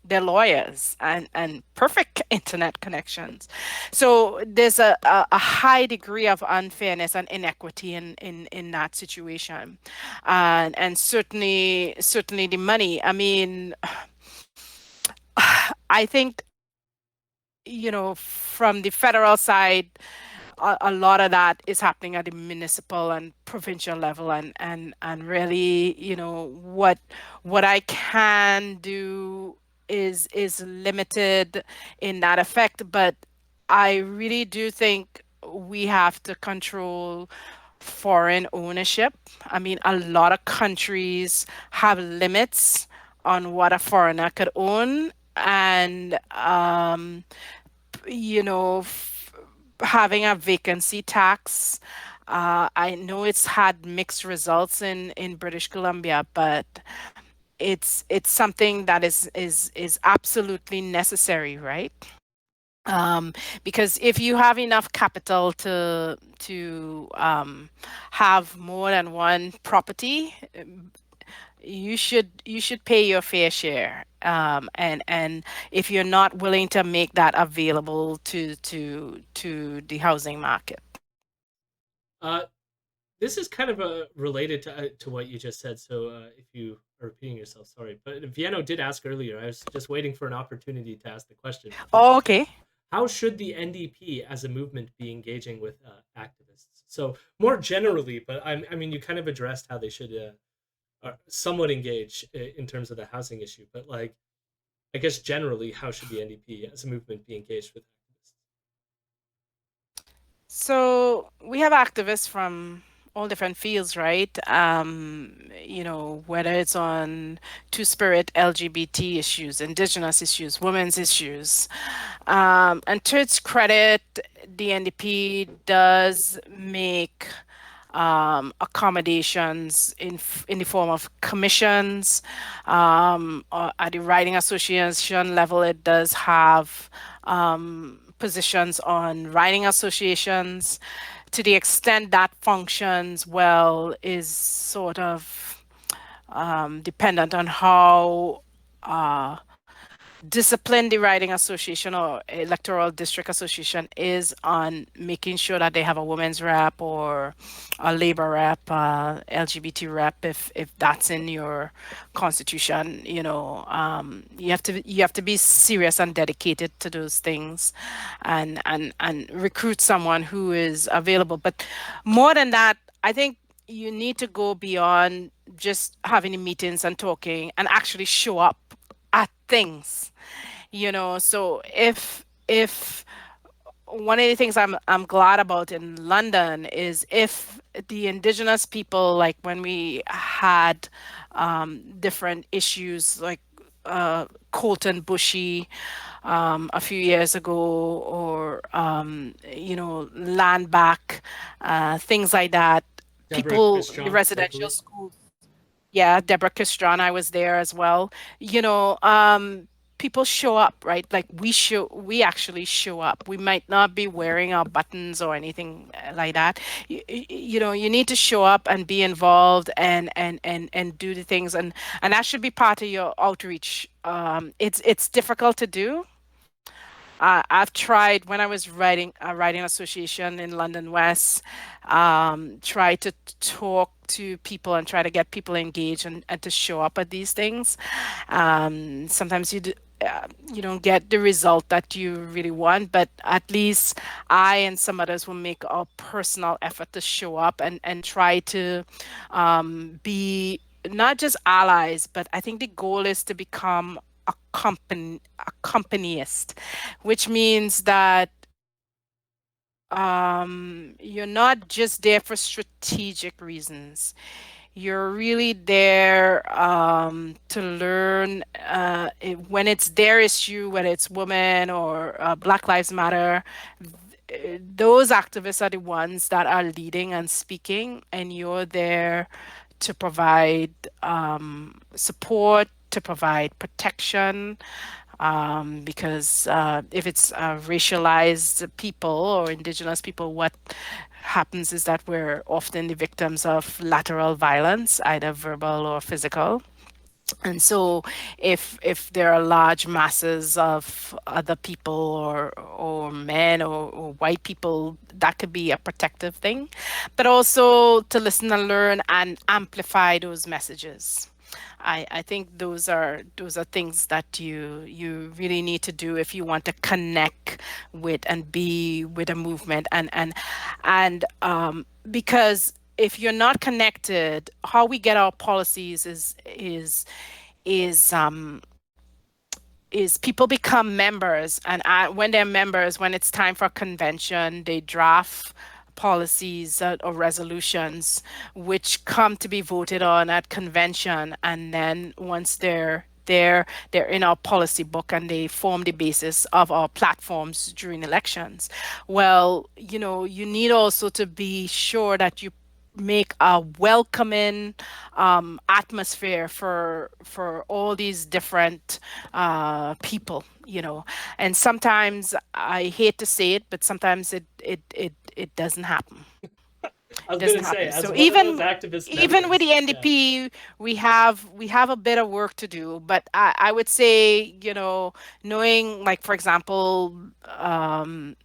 lawyers and perfect internet connections. So there's a high degree of unfairness and inequity in that situation. And certainly the money. I mean, I think, from the federal side, a lot of that is happening at the municipal and provincial level, and really, what I can do is limited in that effect. But I really do think we have to control foreign ownership. I mean, a lot of countries have limits on what a foreigner could own, and you know, having a vacancy tax. I know it's had mixed results in British Columbia, but it's something that is absolutely necessary, right? Um, because if you have enough capital to have more than one property, you should pay your fair share. And if you're not willing to make that available to the housing market. Uh, this is kind of related to what you just said. So if you are repeating yourself, sorry. But Viano did ask earlier. I was just waiting for an opportunity to ask the question. Oh, okay. How should the NDP as a movement be engaging with activists? So more generally, but I mean, you kind of addressed how they should somewhat engage in terms of the housing issue. But like, I guess generally, how should the NDP as a movement be engaged with activists? So we have activists from all different fields, right? Whether it's on two-spirit LGBT issues, indigenous issues, women's issues. And to its credit, the NDP does make accommodations in the form of commissions. At the writing association level, it does have positions on writing associations. To the extent that functions well is sort of dependent on how discipline the writing association or electoral district association is on making sure that they have a women's rep or a labor rep, LGBT rep, if that's in your constitution. You have to be serious and dedicated to those things, and recruit someone who is available. But more than that, I think you need to go beyond just having the meetings and talking and actually show up at things. So if one of the things I'm glad about in London is if the indigenous people, like when we had different issues like Colton Bushy a few years ago, or land back, things like that. Deborah People, the Christian, residential locally. schools, yeah, Deborah Castron, I was there as well. People show up, right? Like we actually show up. We might not be wearing our buttons or anything like that. You need to show up and be involved and do the things, and that should be part of your outreach. It's difficult to do. I've tried when I was writing a writing association in London West, try to talk to people and try to get people engaged and to show up at these things. Sometimes you don't get the result that you really want, but at least I and some others will make a personal effort to show up and try to be not just allies, but I think the goal is to become accompanist, which means that you're not just there for strategic reasons. You're really there to learn when it's their issue, whether it's women or Black Lives Matter. Those activists are the ones that are leading and speaking, and you're there to provide support, to provide protection, because if it's racialized people or indigenous people, what happens is that we're often the victims of lateral violence, either verbal or physical. And so if there are large masses of other people or men or white people, that could be a protective thing. But also to listen and learn and amplify those messages. I think those are things that you really need to do if you want to connect with and be with a movement, and because if you're not connected, how we get our policies is is people become members, and when they're members, when it's time for a convention, they draft policies or resolutions which come to be voted on at convention, and then once they're in our policy book and they form the basis of our platforms during elections. Well, you need also to be sure that you make a welcoming atmosphere for all these different people, and sometimes I hate to say it, but sometimes it doesn't happen. I was Doesn't gonna say, happen. as So one of those even activist even with members, the yeah. NDP, we have a bit of work to do. But I would say, knowing, like, for example, um,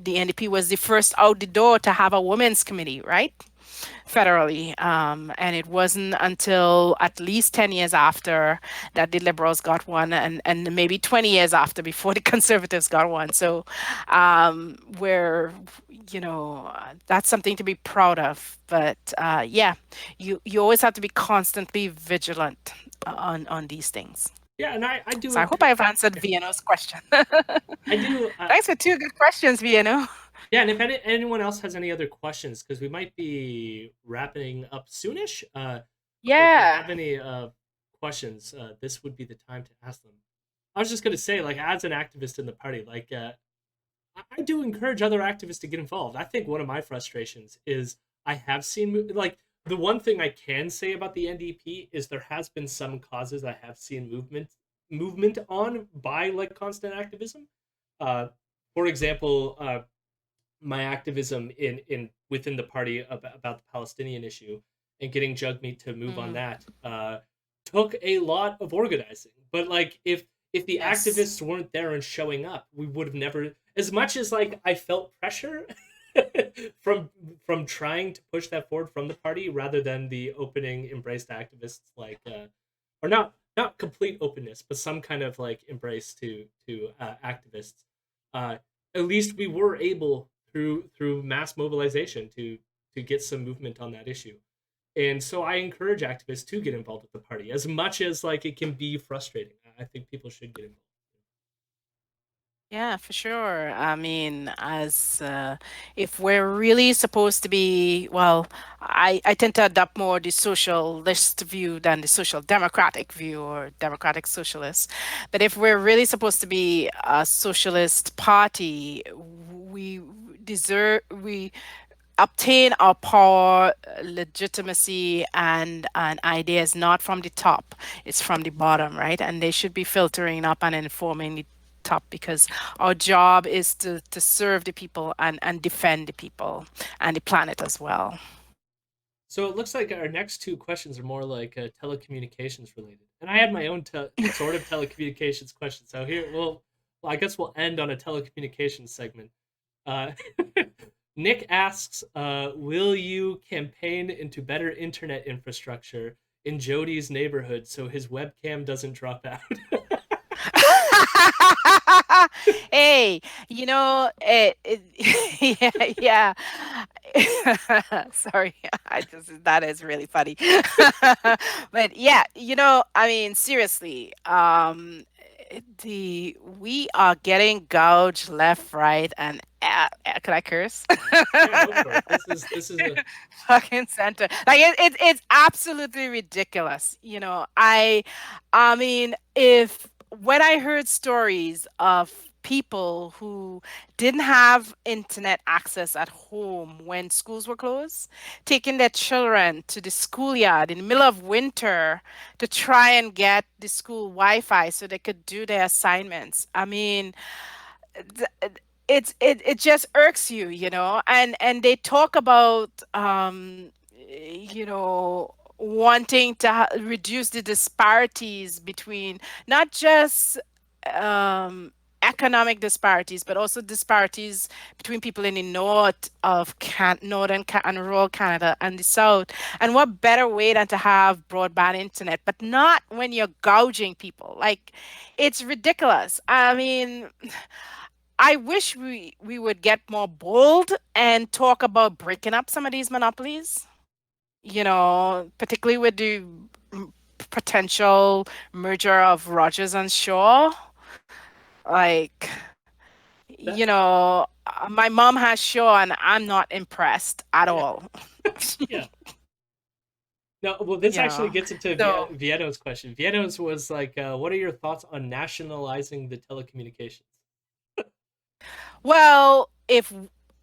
the NDP was the first out the door to have a women's committee, right? Federally. And it wasn't until at least 10 years after that the Liberals got one, and maybe 20 years after before the Conservatives got one. So, where, that's something to be proud of. But yeah, you always have to be constantly vigilant on these things. Yeah, and I do So I hope I've answered Vienno's question. I do Thanks for two good questions, Vienno. yeah, and if anyone else has any other questions, because we might be wrapping up soonish, so if you Yeah. have any questions, this would be the time to ask them. I was just gonna say, like, as an activist in the party, like, I do encourage other activists to get involved. I think one of my frustrations is I have seen, like, the one thing I can say about the NDP is there has been some causes I have seen movement on by, like, constant activism. Uh, for example, my activism in within the party about the Palestinian issue and getting Jugmeat to move on Mm, that took a lot of organizing. But, like, if the yes. activists weren't there and showing up, we would have never. As much as, like, I felt pressure from trying to push that forward from the party rather than the opening embraced activists, like, or not complete openness, but some kind of, like, embrace to activists. Uh, at least we were able through mass mobilization to get some movement on that issue. And so I encourage activists to get involved with the party as much as, like, it can be frustrating. I think people should get involved. Yeah, for sure. I mean, as if we're really supposed to be, well, I tend to adopt more the socialist view than the social democratic view or democratic socialist. But if we're really supposed to be a socialist party, we we obtain our power, legitimacy, and ideas not from the top, it's from the bottom, right? And they should be filtering up and informing the top, because our job is to serve the people and defend the people and the planet as well. So it looks like our next two questions are more like telecommunications related, and I had my own sort of telecommunications question. So here, well, I guess we'll end on a telecommunications segment. Uh, Nick asks, "Will you campaign into better internet infrastructure in Jody's neighborhood so his webcam doesn't drop out?" Hey, yeah, yeah. Sorry, that is really funny. But yeah, I mean, seriously, the we are getting gouged left, right, and could I curse? Yeah, go for it. This is a Fucking center. Like it's absolutely ridiculous. I mean, if when I heard stories of people who didn't have internet access at home when schools were closed, taking their children to the schoolyard in the middle of winter to try and get the school Wi-Fi so they could do their assignments. I mean, th- it just irks you, and they talk about wanting to reduce the disparities between not just economic disparities, but also disparities between people in the north of and rural Canada and the south. And what better way than to have broadband internet, but not when you're gouging people. Like, it's ridiculous. I mean, I wish we would get more bold and talk about breaking up some of these monopolies, particularly with the potential merger of Rogers and Shaw. Like, That My mom has show and I'm not impressed at yeah, all. yeah. No, well, this You actually know, gets into so Vieto's question. Vieto's was like, what are your thoughts on nationalizing the telecommunications? well, if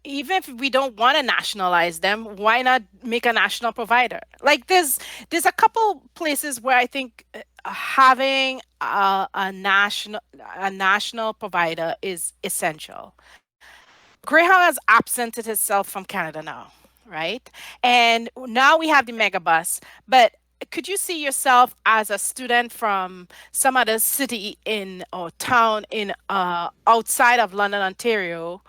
even if we don't want to nationalize them, why not make a national provider? Like there's a couple places where I think having a national provider is essential. Greyhound has absented itself from Canada now, right? And now we have the megabus. But could you see yourself as a student from some other city in or town in outside of London, Ontario,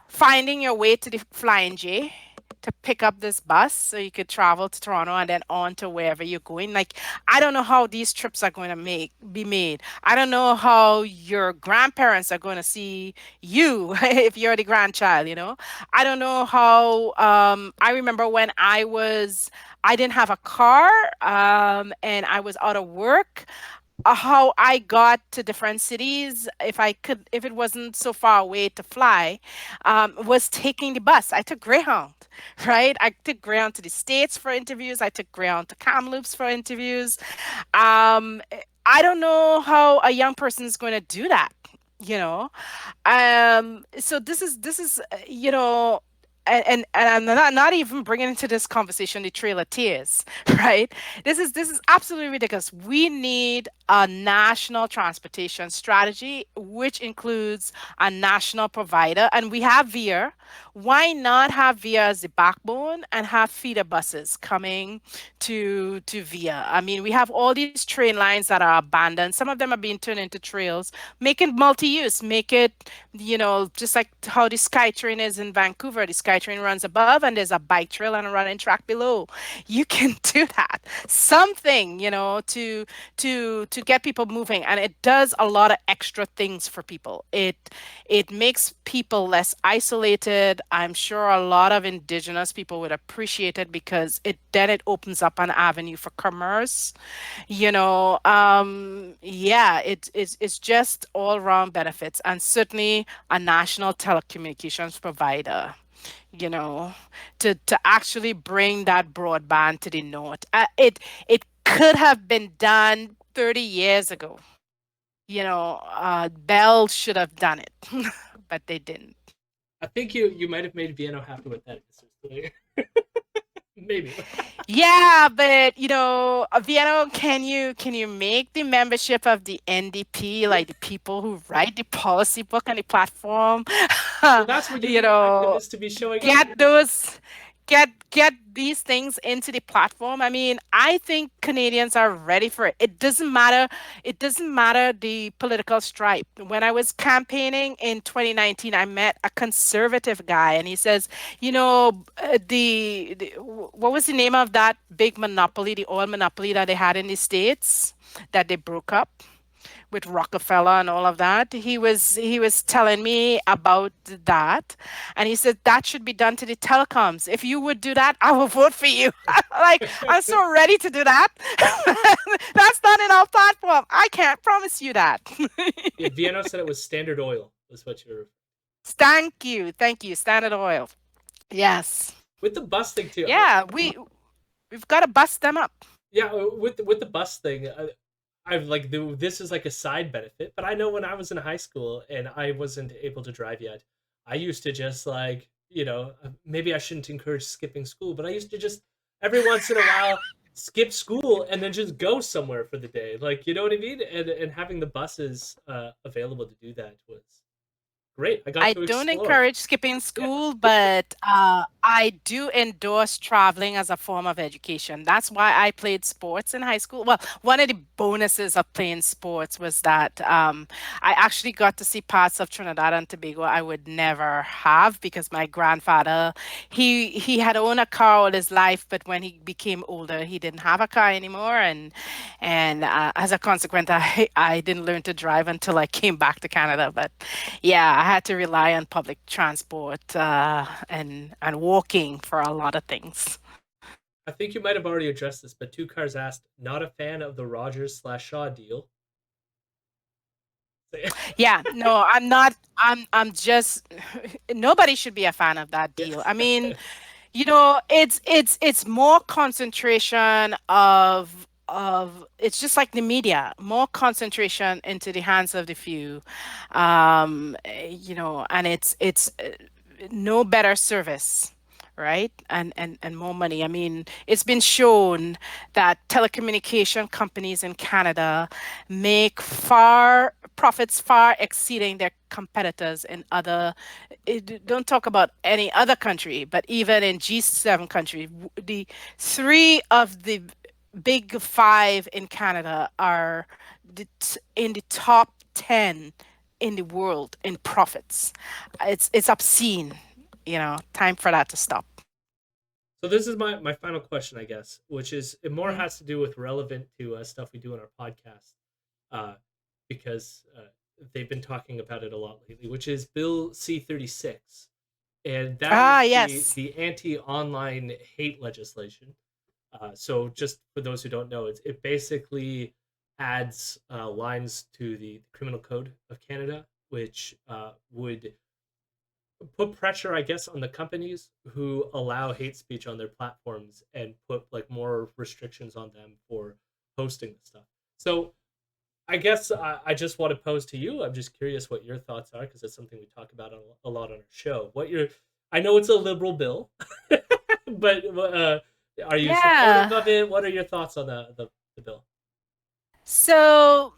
finding your way to the Flying J to pick up this bus so you could travel to Toronto and then on to wherever you're going. Like, I don't know how these trips are going to be made. I don't know how your grandparents are going to see you if you're the grandchild, you know? I don't know how I remember when I didn't have a car and I was out of work how I got to different cities, if it wasn't so far away to fly, was taking the bus. I took Greyhound, right? I took Greyhound to the States for interviews. I took Greyhound to Kamloops for interviews. I don't know how a young person is going to do that, you know? So this is and I'm not even bringing into this conversation the Trail of Tears, right? This is absolutely ridiculous. We need a national transportation strategy, which includes a national provider, and we have VIA. Why not have VIA as the backbone and have feeder buses coming to VIA? I mean, we have all these train lines that are abandoned. Some of them are being turned into trails. Make it multi-use. Make it just like how the SkyTrain is in Vancouver. The SkyTrain runs above and there's a bike trail and a running track below. You can do that. Something, to get people moving. And it does a lot of extra things for people. It makes people less isolated. I'm sure a lot of indigenous people would appreciate it because it opens up an avenue for commerce. Yeah, it's just all round benefits and certainly a national telecommunications provider, you know, to actually bring that broadband to the north. It could have been done 30 years ago. Bell should have done it, but they didn't. I think you might have made Vieno happy with that answer. Maybe. Yeah, but Vienna, can you make the membership of the NDP like the people who write the policy book and the platform? Well, that's what you you need know, activists to be showing up. get those get these things into the platform. I mean, I think Canadians are ready for it. It doesn't matter the political stripe. When I was campaigning in 2019, I met a conservative guy and he says, what was the name of that big monopoly, the oil monopoly that they had in the States that they broke up? With Rockefeller and all of that. He was telling me about that, and he said that should be done to the telecoms. If you would do that, I will vote for you. Like I'm so ready to do that. That's not in our platform. I can't promise you that. Yeah, Vieno said it was Standard Oil. Was what you were Thank you, Standard Oil. Yes, with the bus thing too. yeah, we've got to bust them up. Yeah, with the bus thing. I've like this is like a side benefit, but I know when I was in high school and I wasn't able to drive yet, I used to just like maybe I shouldn't encourage skipping school, but I used to just every once in a while skip school and then just go somewhere for the day, like you know what I mean, and having the buses available to do that was great. I got I to don't explore. encourage skipping Yeah. school, but I do endorse traveling as a form of education. That's why I played sports in high school. Well, one of the bonuses of playing sports was that I actually got to see parts of Trinidad and Tobago I would never have because my grandfather, he had owned a car all his life, but when he became older, he didn't have a car anymore, and as a consequence, I didn't learn to drive until I came back to Canada. But yeah, I had to rely on public transport and walking for a lot of things. I think you might have already addressed this, but Two Cars asked, not a fan of the Rogers/Shaw deal. Yeah, no, I'm not. I'm just. Nobody should be a fan of that Yeah. deal. I mean, it's more concentration of it's just like the media, more concentration into the hands of the few, and it's no better service, right? And more money. I mean, it's been shown that telecommunication companies in Canada make far profits far exceeding their competitors in other don't talk about any other country, but even in G7 countries, the three of the big five in Canada are in the top 10 in the world in profits. It's obscene, time for that to stop. So this is my final question, I guess, which is it more Mhm. has to do with relevant to stuff we do in our podcast, uh, because they've been talking about it a lot lately, which is Bill C-36, and that Ah, is the yes. the anti-online hate legislation. So just for those who don't know, it basically adds lines to the Criminal Code of Canada, which would put pressure, I guess, on the companies who allow hate speech on their platforms and put like more restrictions on them for posting the stuff. So I guess I just want to pose to you. I'm just curious what your thoughts are because it's something we talk about a lot on our show. I know it's a liberal bill, but are you supportive Yeah. of it? What are your thoughts on the bill? So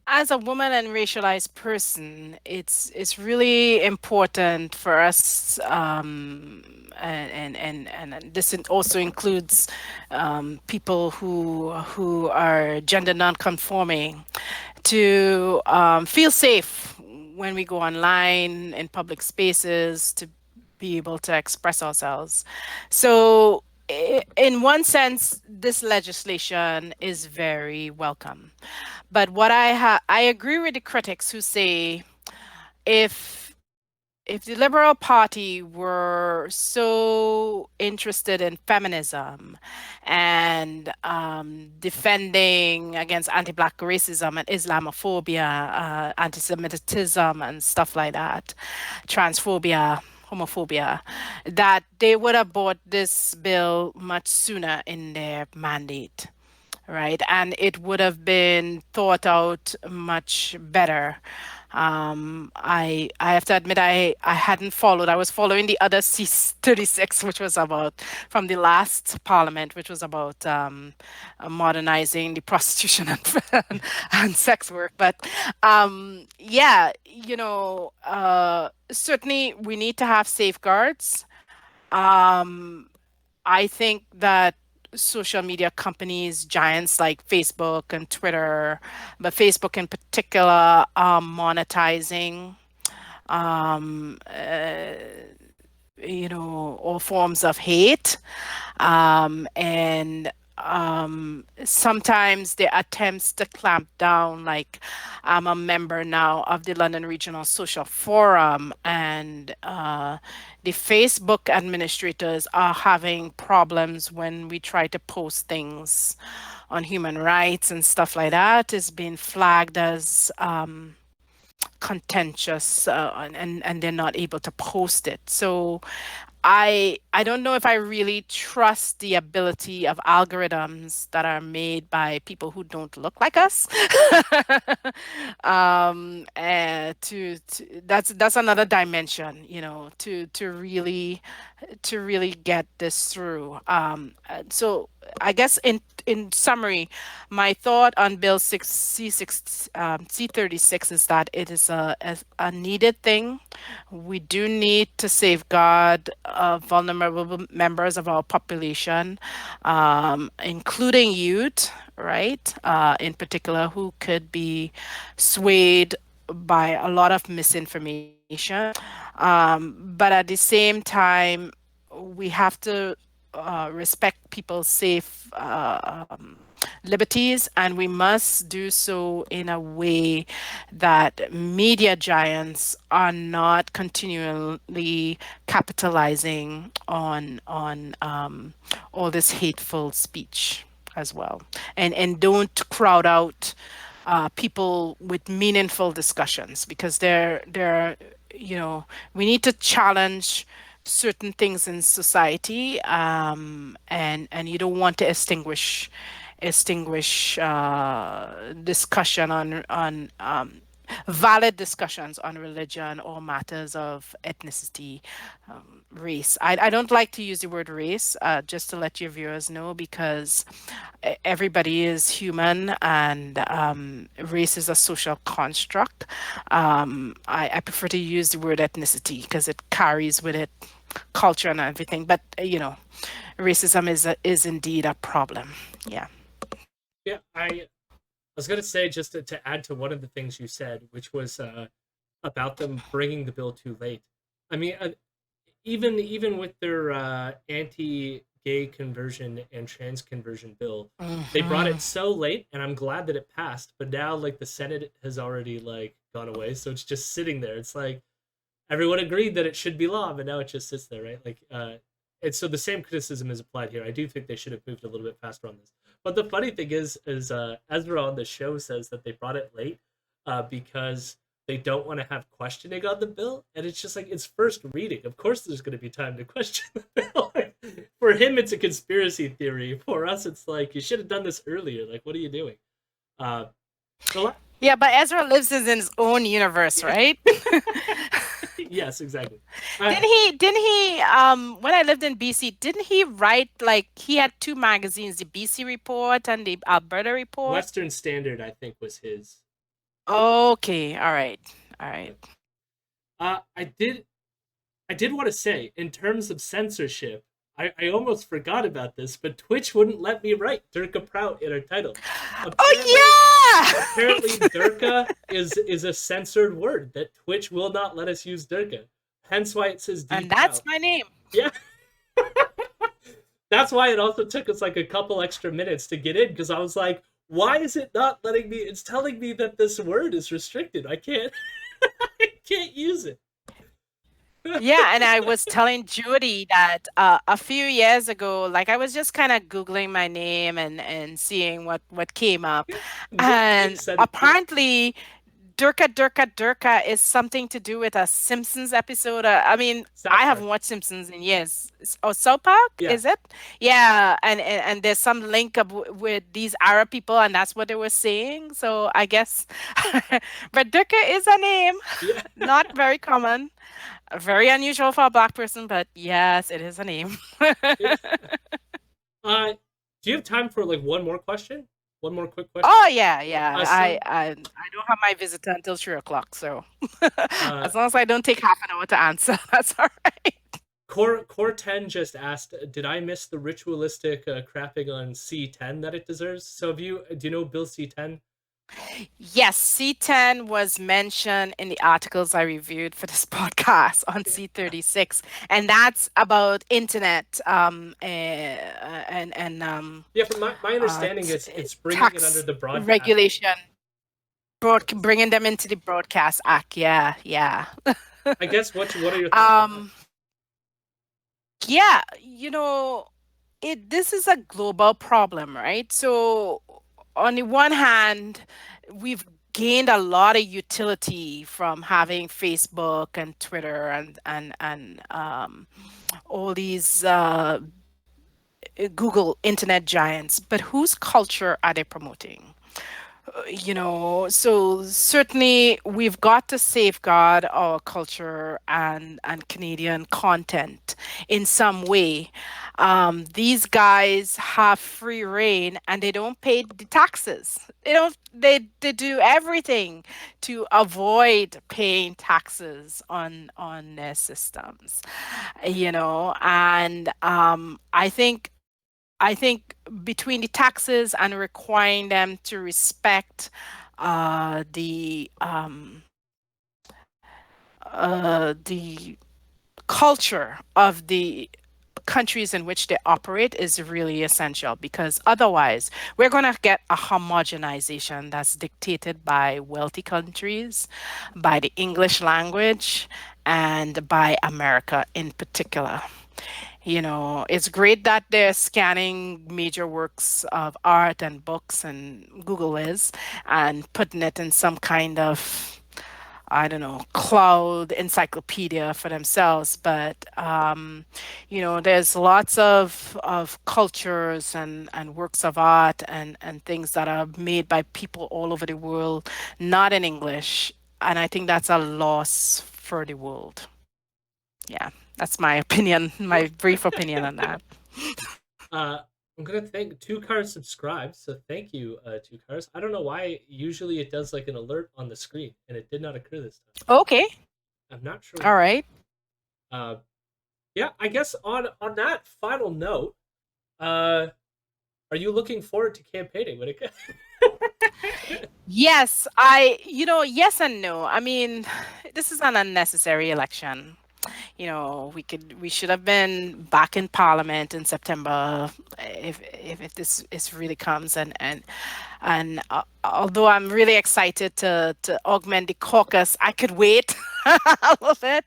as a woman and racialized person, it's really important for us, and this also includes people who are gender non-conforming, to feel safe when we go online in public spaces, to be able to express ourselves. So, in one sense, this legislation is very welcome. But I agree with the critics who say if if the Liberal Party were so interested in feminism and defending against anti-Black racism and Islamophobia, anti-Semitism, and stuff like that, transphobia, homophobia, that they would have brought this bill much sooner in their mandate, right? And it would have been thought out much better. I have to admit I hadn't followed. I was following the other C-36, which was about from the last Parliament, which was about modernizing the prostitution and sex work. But yeah, certainly we need to have safeguards. Um, I think that social media companies, giants like Facebook and Twitter, but Facebook in particular, are monetizing, um, uh, all forms of hate. And sometimes the attempts to clamp down, like I'm a member now of the London Regional Social Forum, and the Facebook administrators are having problems when we try to post things on human rights and stuff like that. Is being flagged as contentious, and they're not able to post it. So I don't know if I really trust the ability of algorithms that are made by people who don't look like us. That's another dimension, to really get this through. So I guess in summary, my thought on Bill 6 C6 C36 is that it is a needed thing. We do need to safeguard vulnerable members of our population, including youth, right? In particular, who could be swayed by a lot of misinformation. But at the same time, we have to respect people's safe liberties, and we must do so in a way that media giants are not continually capitalizing on all this hateful speech as well, and don't crowd out people with meaningful discussions, because you know, we need to challenge certain things in society, and you don't want to extinguish discussion on valid discussions on religion or matters of ethnicity, race. I don't like to use the word race, just to let your viewers know, because everybody is human, and race is a social construct. I prefer to use the word ethnicity because it carries with it culture and everything. But racism is indeed a problem. Yeah. Yeah, I was gonna say, just to add to one of the things you said, which was about them bringing the bill too late. I mean, even with their anti-gay conversion and trans conversion bill, they brought Hmm. it so late, and I'm glad that it passed. But now, like, the Senate has already like gone away, so it's just sitting there. It's like everyone agreed that it should be law, but now it just sits there, right? Like, and so the same criticism is applied here. I do think they should have moved a little bit faster on this. But the funny thing is Ezra on the show says that they brought it late because they don't want to have questioning on the bill, and it's just like, it's first reading. Of course, there's going to be time to question the bill. Like, for him, it's a conspiracy theory. For us, it's like, you should have done this earlier. Like, what are you doing? Uh, the la- Yeah, but Ezra lives in his own universe, yeah, right? yes, exactly. When I lived in BC, didn't he write, like, he had two magazines, the BC Report and the Alberta Report? Western Standard, I think, was his. Okay, all right. All right. But I did want to say, in terms of censorship, I almost forgot about this, but Twitch wouldn't let me write Dirka Prout in our title. Apparently, apparently Oh Dirka is a censored word that Twitch will not let us use Dirka. Hence why it says D And that's Prout. my name. Yeah. That's why it also took us like a couple extra minutes to get in, because I was like, why is it not letting me? It's telling me that this word is restricted. I can't I can't use it. Yeah, and I was telling Judy that a few years ago, like, I was just kind of Googling my name and seeing what came up. Nick And said it too. apparently Durka is something to do with a Simpsons episode. I mean, I South haven't Park. watched Simpsons in years. Oh, South Park, Yeah. is it? Yeah, and there's some link up with these Arab people, and that's what they were saying. So I guess, but Durka is a name, Yeah. not very common, very unusual for a black person, but yes, it is a name. Yeah. Uh, do you have time for like one more question? One more quick question. Oh yeah, yeah. So, I don't have my visitor until 3 o'clock, so uh, as long as I don't take half an hour to answer, that's all right. Core 10 just asked, did I miss the ritualistic crapping on C10 that it deserves? So, do you know Bill C10? Yes, C10 was mentioned in the articles I reviewed for this podcast on C36, and that's about internet, and Yeah, from my understanding, it's bringing it under tax the broadcast. regulation, bringing them into the Broadcast Act. Yeah, yeah. I guess, what are your thoughts on that? Um, yeah, this is a global problem, right? So on the one hand, we've gained a lot of utility from having Facebook and Twitter and all these Google internet giants, but whose culture are they promoting? So certainly we've got to safeguard our culture and Canadian content in some way. These guys have free reign and they don't pay the taxes. They do everything to avoid paying taxes on their systems. And I think between the taxes and requiring them to respect the culture of the countries in which they operate is really essential, because otherwise we're going to get a homogenization that's dictated by wealthy countries, by the English language, and by America in particular. It's great that they're scanning major works of art and books, and Google is, and putting it in some kind of, I don't know, cloud encyclopedia for themselves. But there's lots of cultures and works of art and things that are made by people all over the world, not in English. And I think that's a loss for the world. Yeah, that's my opinion, my Well, brief opinion on that. uh, I'm gonna thank Two Cars subscribed, so thank you, Two Cars. I don't know why. Usually it does like an alert on the screen, and it did not occur this time. Okay. I'm not sure All why. right. Uh, yeah, I guess on that final note, uh, are you looking forward to campaigning when it Yes, yes and no. I mean, this is an unnecessary election. We should have been back in Parliament in September if this really comes, and although I'm really excited to augment the caucus, I could wait a little bit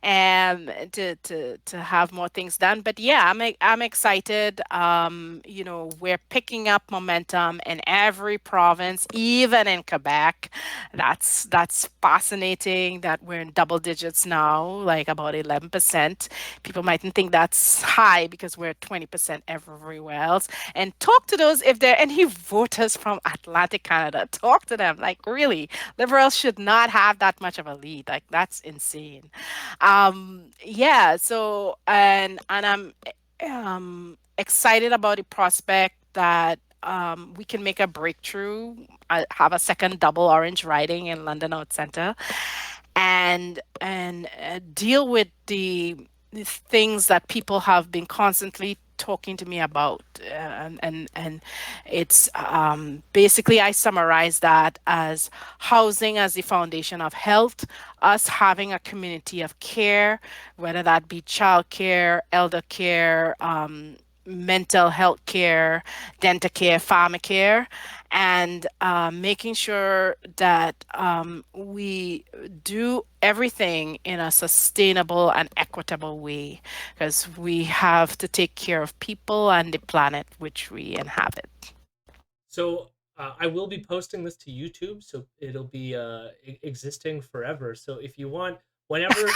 and to have more things done. But yeah, I'm excited. We're picking up momentum in every province, even in Quebec. That's fascinating that we're in double digits now, like about 11%. People mightn't think that's high because we're 20% everywhere else. And talk to those, if there are any voters from Atlantic Canada, talk to them. Like, really, liberals should not have that much of a lead. Like, that's insane. Yeah, so and I'm excited about the prospect that we can make a breakthrough. I have a second double orange riding in London Out Centre, and deal with the things that people have been constantly talking to me about, and it's basically, I summarize that as housing as the foundation of health, us having a community of care, whether that be child care, elder care, mental health care, dental care, pharmacare, and making sure that we do everything in a sustainable and equitable way, because we have to take care of people and the planet which we inhabit. So I will be posting this to YouTube, so it'll be existing forever. So if you want, whenever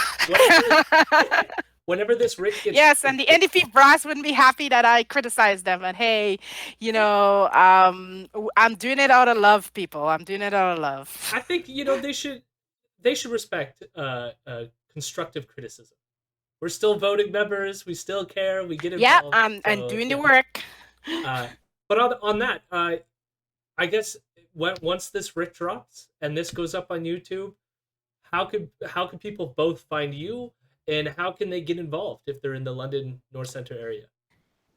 whenever this Rich gets Yes, and the NDP brass wouldn't be happy that I criticize them. And hey, I'm doing it out of love, people. I'm doing it out of love. I think they should respect constructive criticism. We're still voting members. We still care. We get Yeah, involved. I'm So doing the yeah. work. Uh, but on that, I guess once this Rick drops and this goes up on YouTube, how could people both find you, and how can they get involved if they're in the London North Centre area?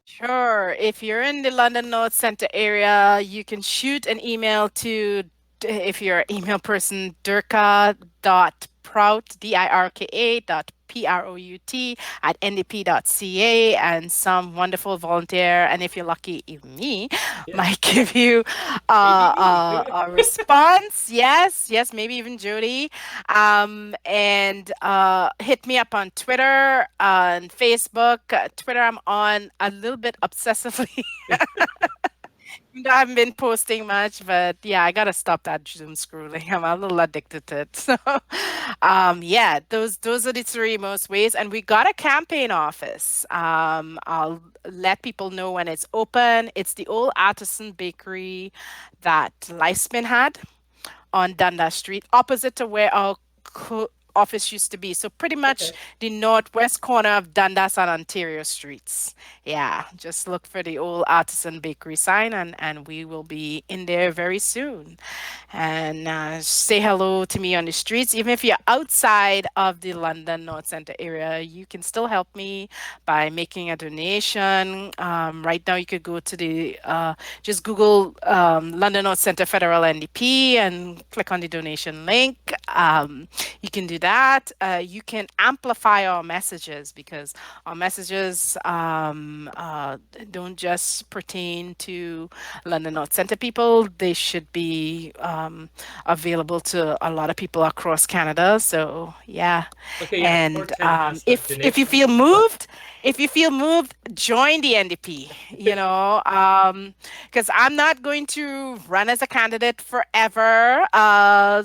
Sure. If you're in the London North Centre area, you can shoot an email to, if you're an email person, Dirka.Prout, Dirka Prout at ndp.ca, and some wonderful volunteer. And if you're lucky, even me, Yeah, might give you maybe me. a response. Yes, yes, maybe even Jody. And hit me up on Twitter and Facebook. Twitter, I'm on a little bit obsessively. I haven't been posting much, but yeah, I gotta stop that doom scrolling. I'm a little addicted to it. So, yeah, those are the three most ways. And we got a campaign office. I'll let people know when it's open. It's the old artisan bakery that Lifespin had on Dundas Street, opposite to where our office used to be. So pretty much Okay. the northwest corner of Dundas and Ontario Streets. Yeah, just look for the old artisan bakery sign, and we will be in there very soon. And say hello to me on the streets. Even if you're outside of the London North Centre area, you can still help me by making a donation. Right now, you could go to the just Google London North Centre Federal NDP and click on the donation link. You can do that. You can amplify our messages, because our messages don't just pertain to London North Centre people. They should be available to a lot of people across Canada. So yeah, Okay. Yeah. and Port 10 has if you donation. feel moved, if you feel moved, join the NDP, because I'm not going to run as a candidate forever. I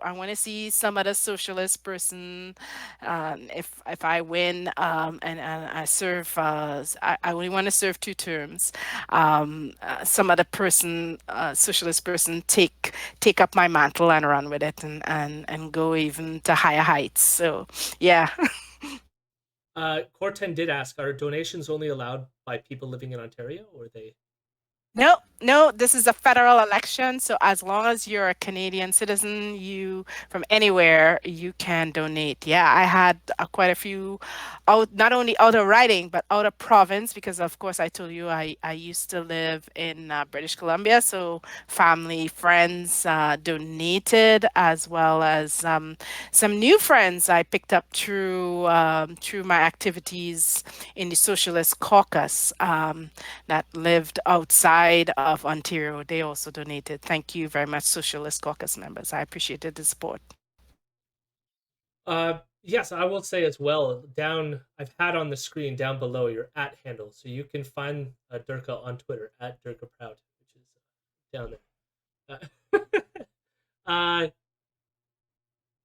want to see some other socialist person, if I win, and I serve, I only want to serve 2 terms. Some other person, socialist person, take up my mantle and run with it, and go even to higher heights. So yeah. Corten did ask, are donations only allowed by people living in Ontario, or are they? No, no, this is a federal election. So as long as you're a Canadian citizen, you from anywhere, you can donate. Yeah, I had quite a few out, not only out of riding, but out of province, because of course I told you I used to live in British Columbia. So family, friends donated, as well as some new friends I picked up through my activities in the Socialist Caucus. That lived outside of Ontario. They also donated. Thank you very much, Socialist Caucus members. I appreciated the support. Yes, I will say as well. Down, I've had on the screen down below your at handle, so you can find Dirka on Twitter at Dirka Prout, which is down there. Uh,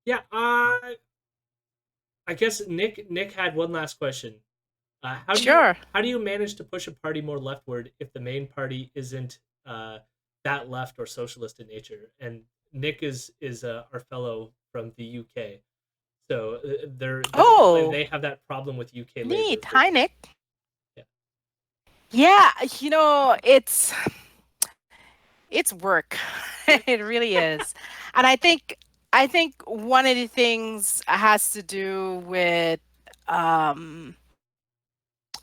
yeah. I guess Nick had one last question. Sure. How do you manage to push a party more leftward if the main party isn't uh, that left or socialist in nature? And Nick is our fellow from the UK, so Oh, they have that problem with UK Labour, neat. for Hi, example. Nick. Yeah. Yeah, it's work. It really is. And I think one of the things has to do with um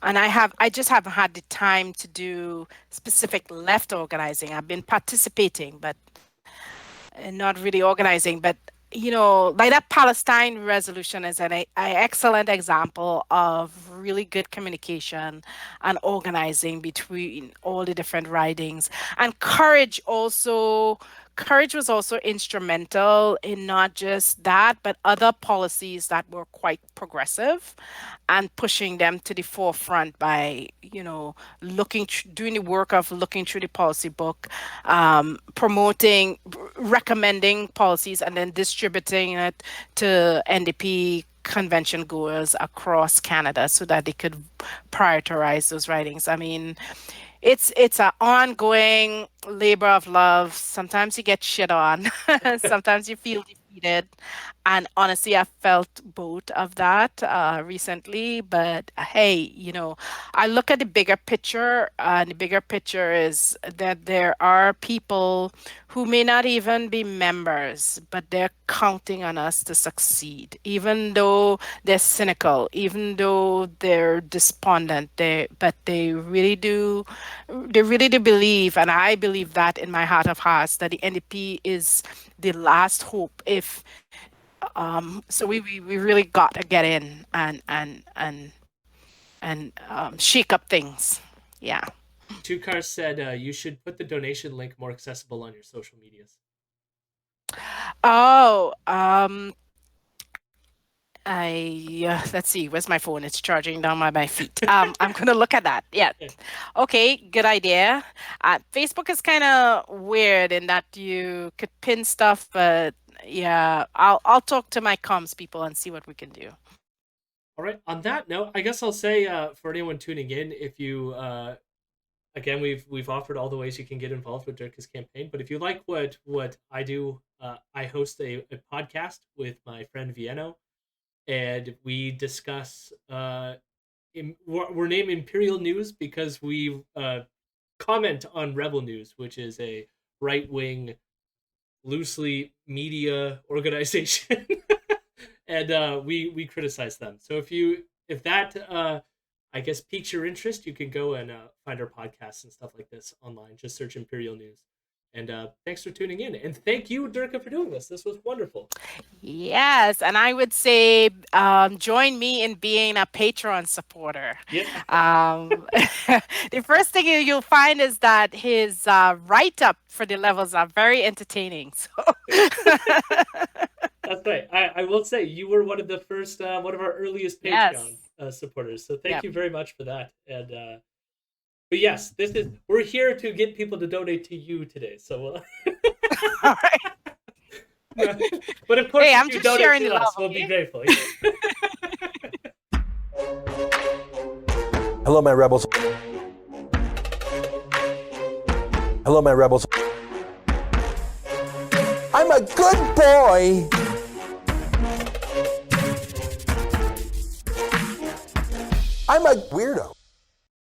and I just haven't had the time to do specific left organizing. I've been participating, but not really organizing. But like that Palestine resolution is an excellent example of really good communication and organizing between all the different ridings. And courage was also instrumental in not just that, but other policies that were quite progressive, and pushing them to the forefront by doing the work of looking through the policy book, promoting, recommending policies, and then distributing it to NDP convention goers across Canada so that they could prioritize those ridings. I mean, it's an ongoing labor of love. Sometimes you get shit on, sometimes you feel defeated, and honestly, I felt both of that recently. But hey, I look at the bigger picture, and the bigger picture is that there are people who may not even be members, but they're counting on us to succeed, even though they're cynical, even though they're despondent. They really do believe, and I believe that in my heart of hearts, that the NDP is the last hope. If so, we really got to get in and shake up things. Yeah. Two Cars said you should put the donation link more accessible on your social medias. Oh, let's see. Where's my phone? It's charging down my feet. I'm gonna look at that. Yeah. Yeah. Okay. Good idea. Facebook is kind of weird in that you could pin stuff, but yeah, I'll talk to my comms people and see what we can do. All right. On that note, I guess I'll say for anyone tuning in, if you again, we've offered all the ways you can get involved with Dirk's campaign. But if you like what I do, I host a podcast with my friend Vienno, and we discuss. We're named Imperial News because we comment on Rebel News, which is a right wing, loosely media organization, and we criticize them. So if that I guess piques your interest, you can go and find our podcasts and stuff like this online. Just search Imperial News. And thanks for tuning in, and thank you, Dirka, for doing this. This was wonderful. Yes, and I would say join me in being a Patreon supporter. Yeah. The first thing you'll find is that his write up for the levels are very entertaining. So That's right. I will say you were one of the first, one of our earliest Patreon Yes. supporters. So thank Yep. you very much for that. And but yes, we're here to get people to donate to you today. So, All right. but of course, Hey, if I'm you just donate sharing to the us, love, we'll be okay? grateful. Yeah. Hello, my rebels. Hello, my rebels. I'm a good boy. I'm a weirdo.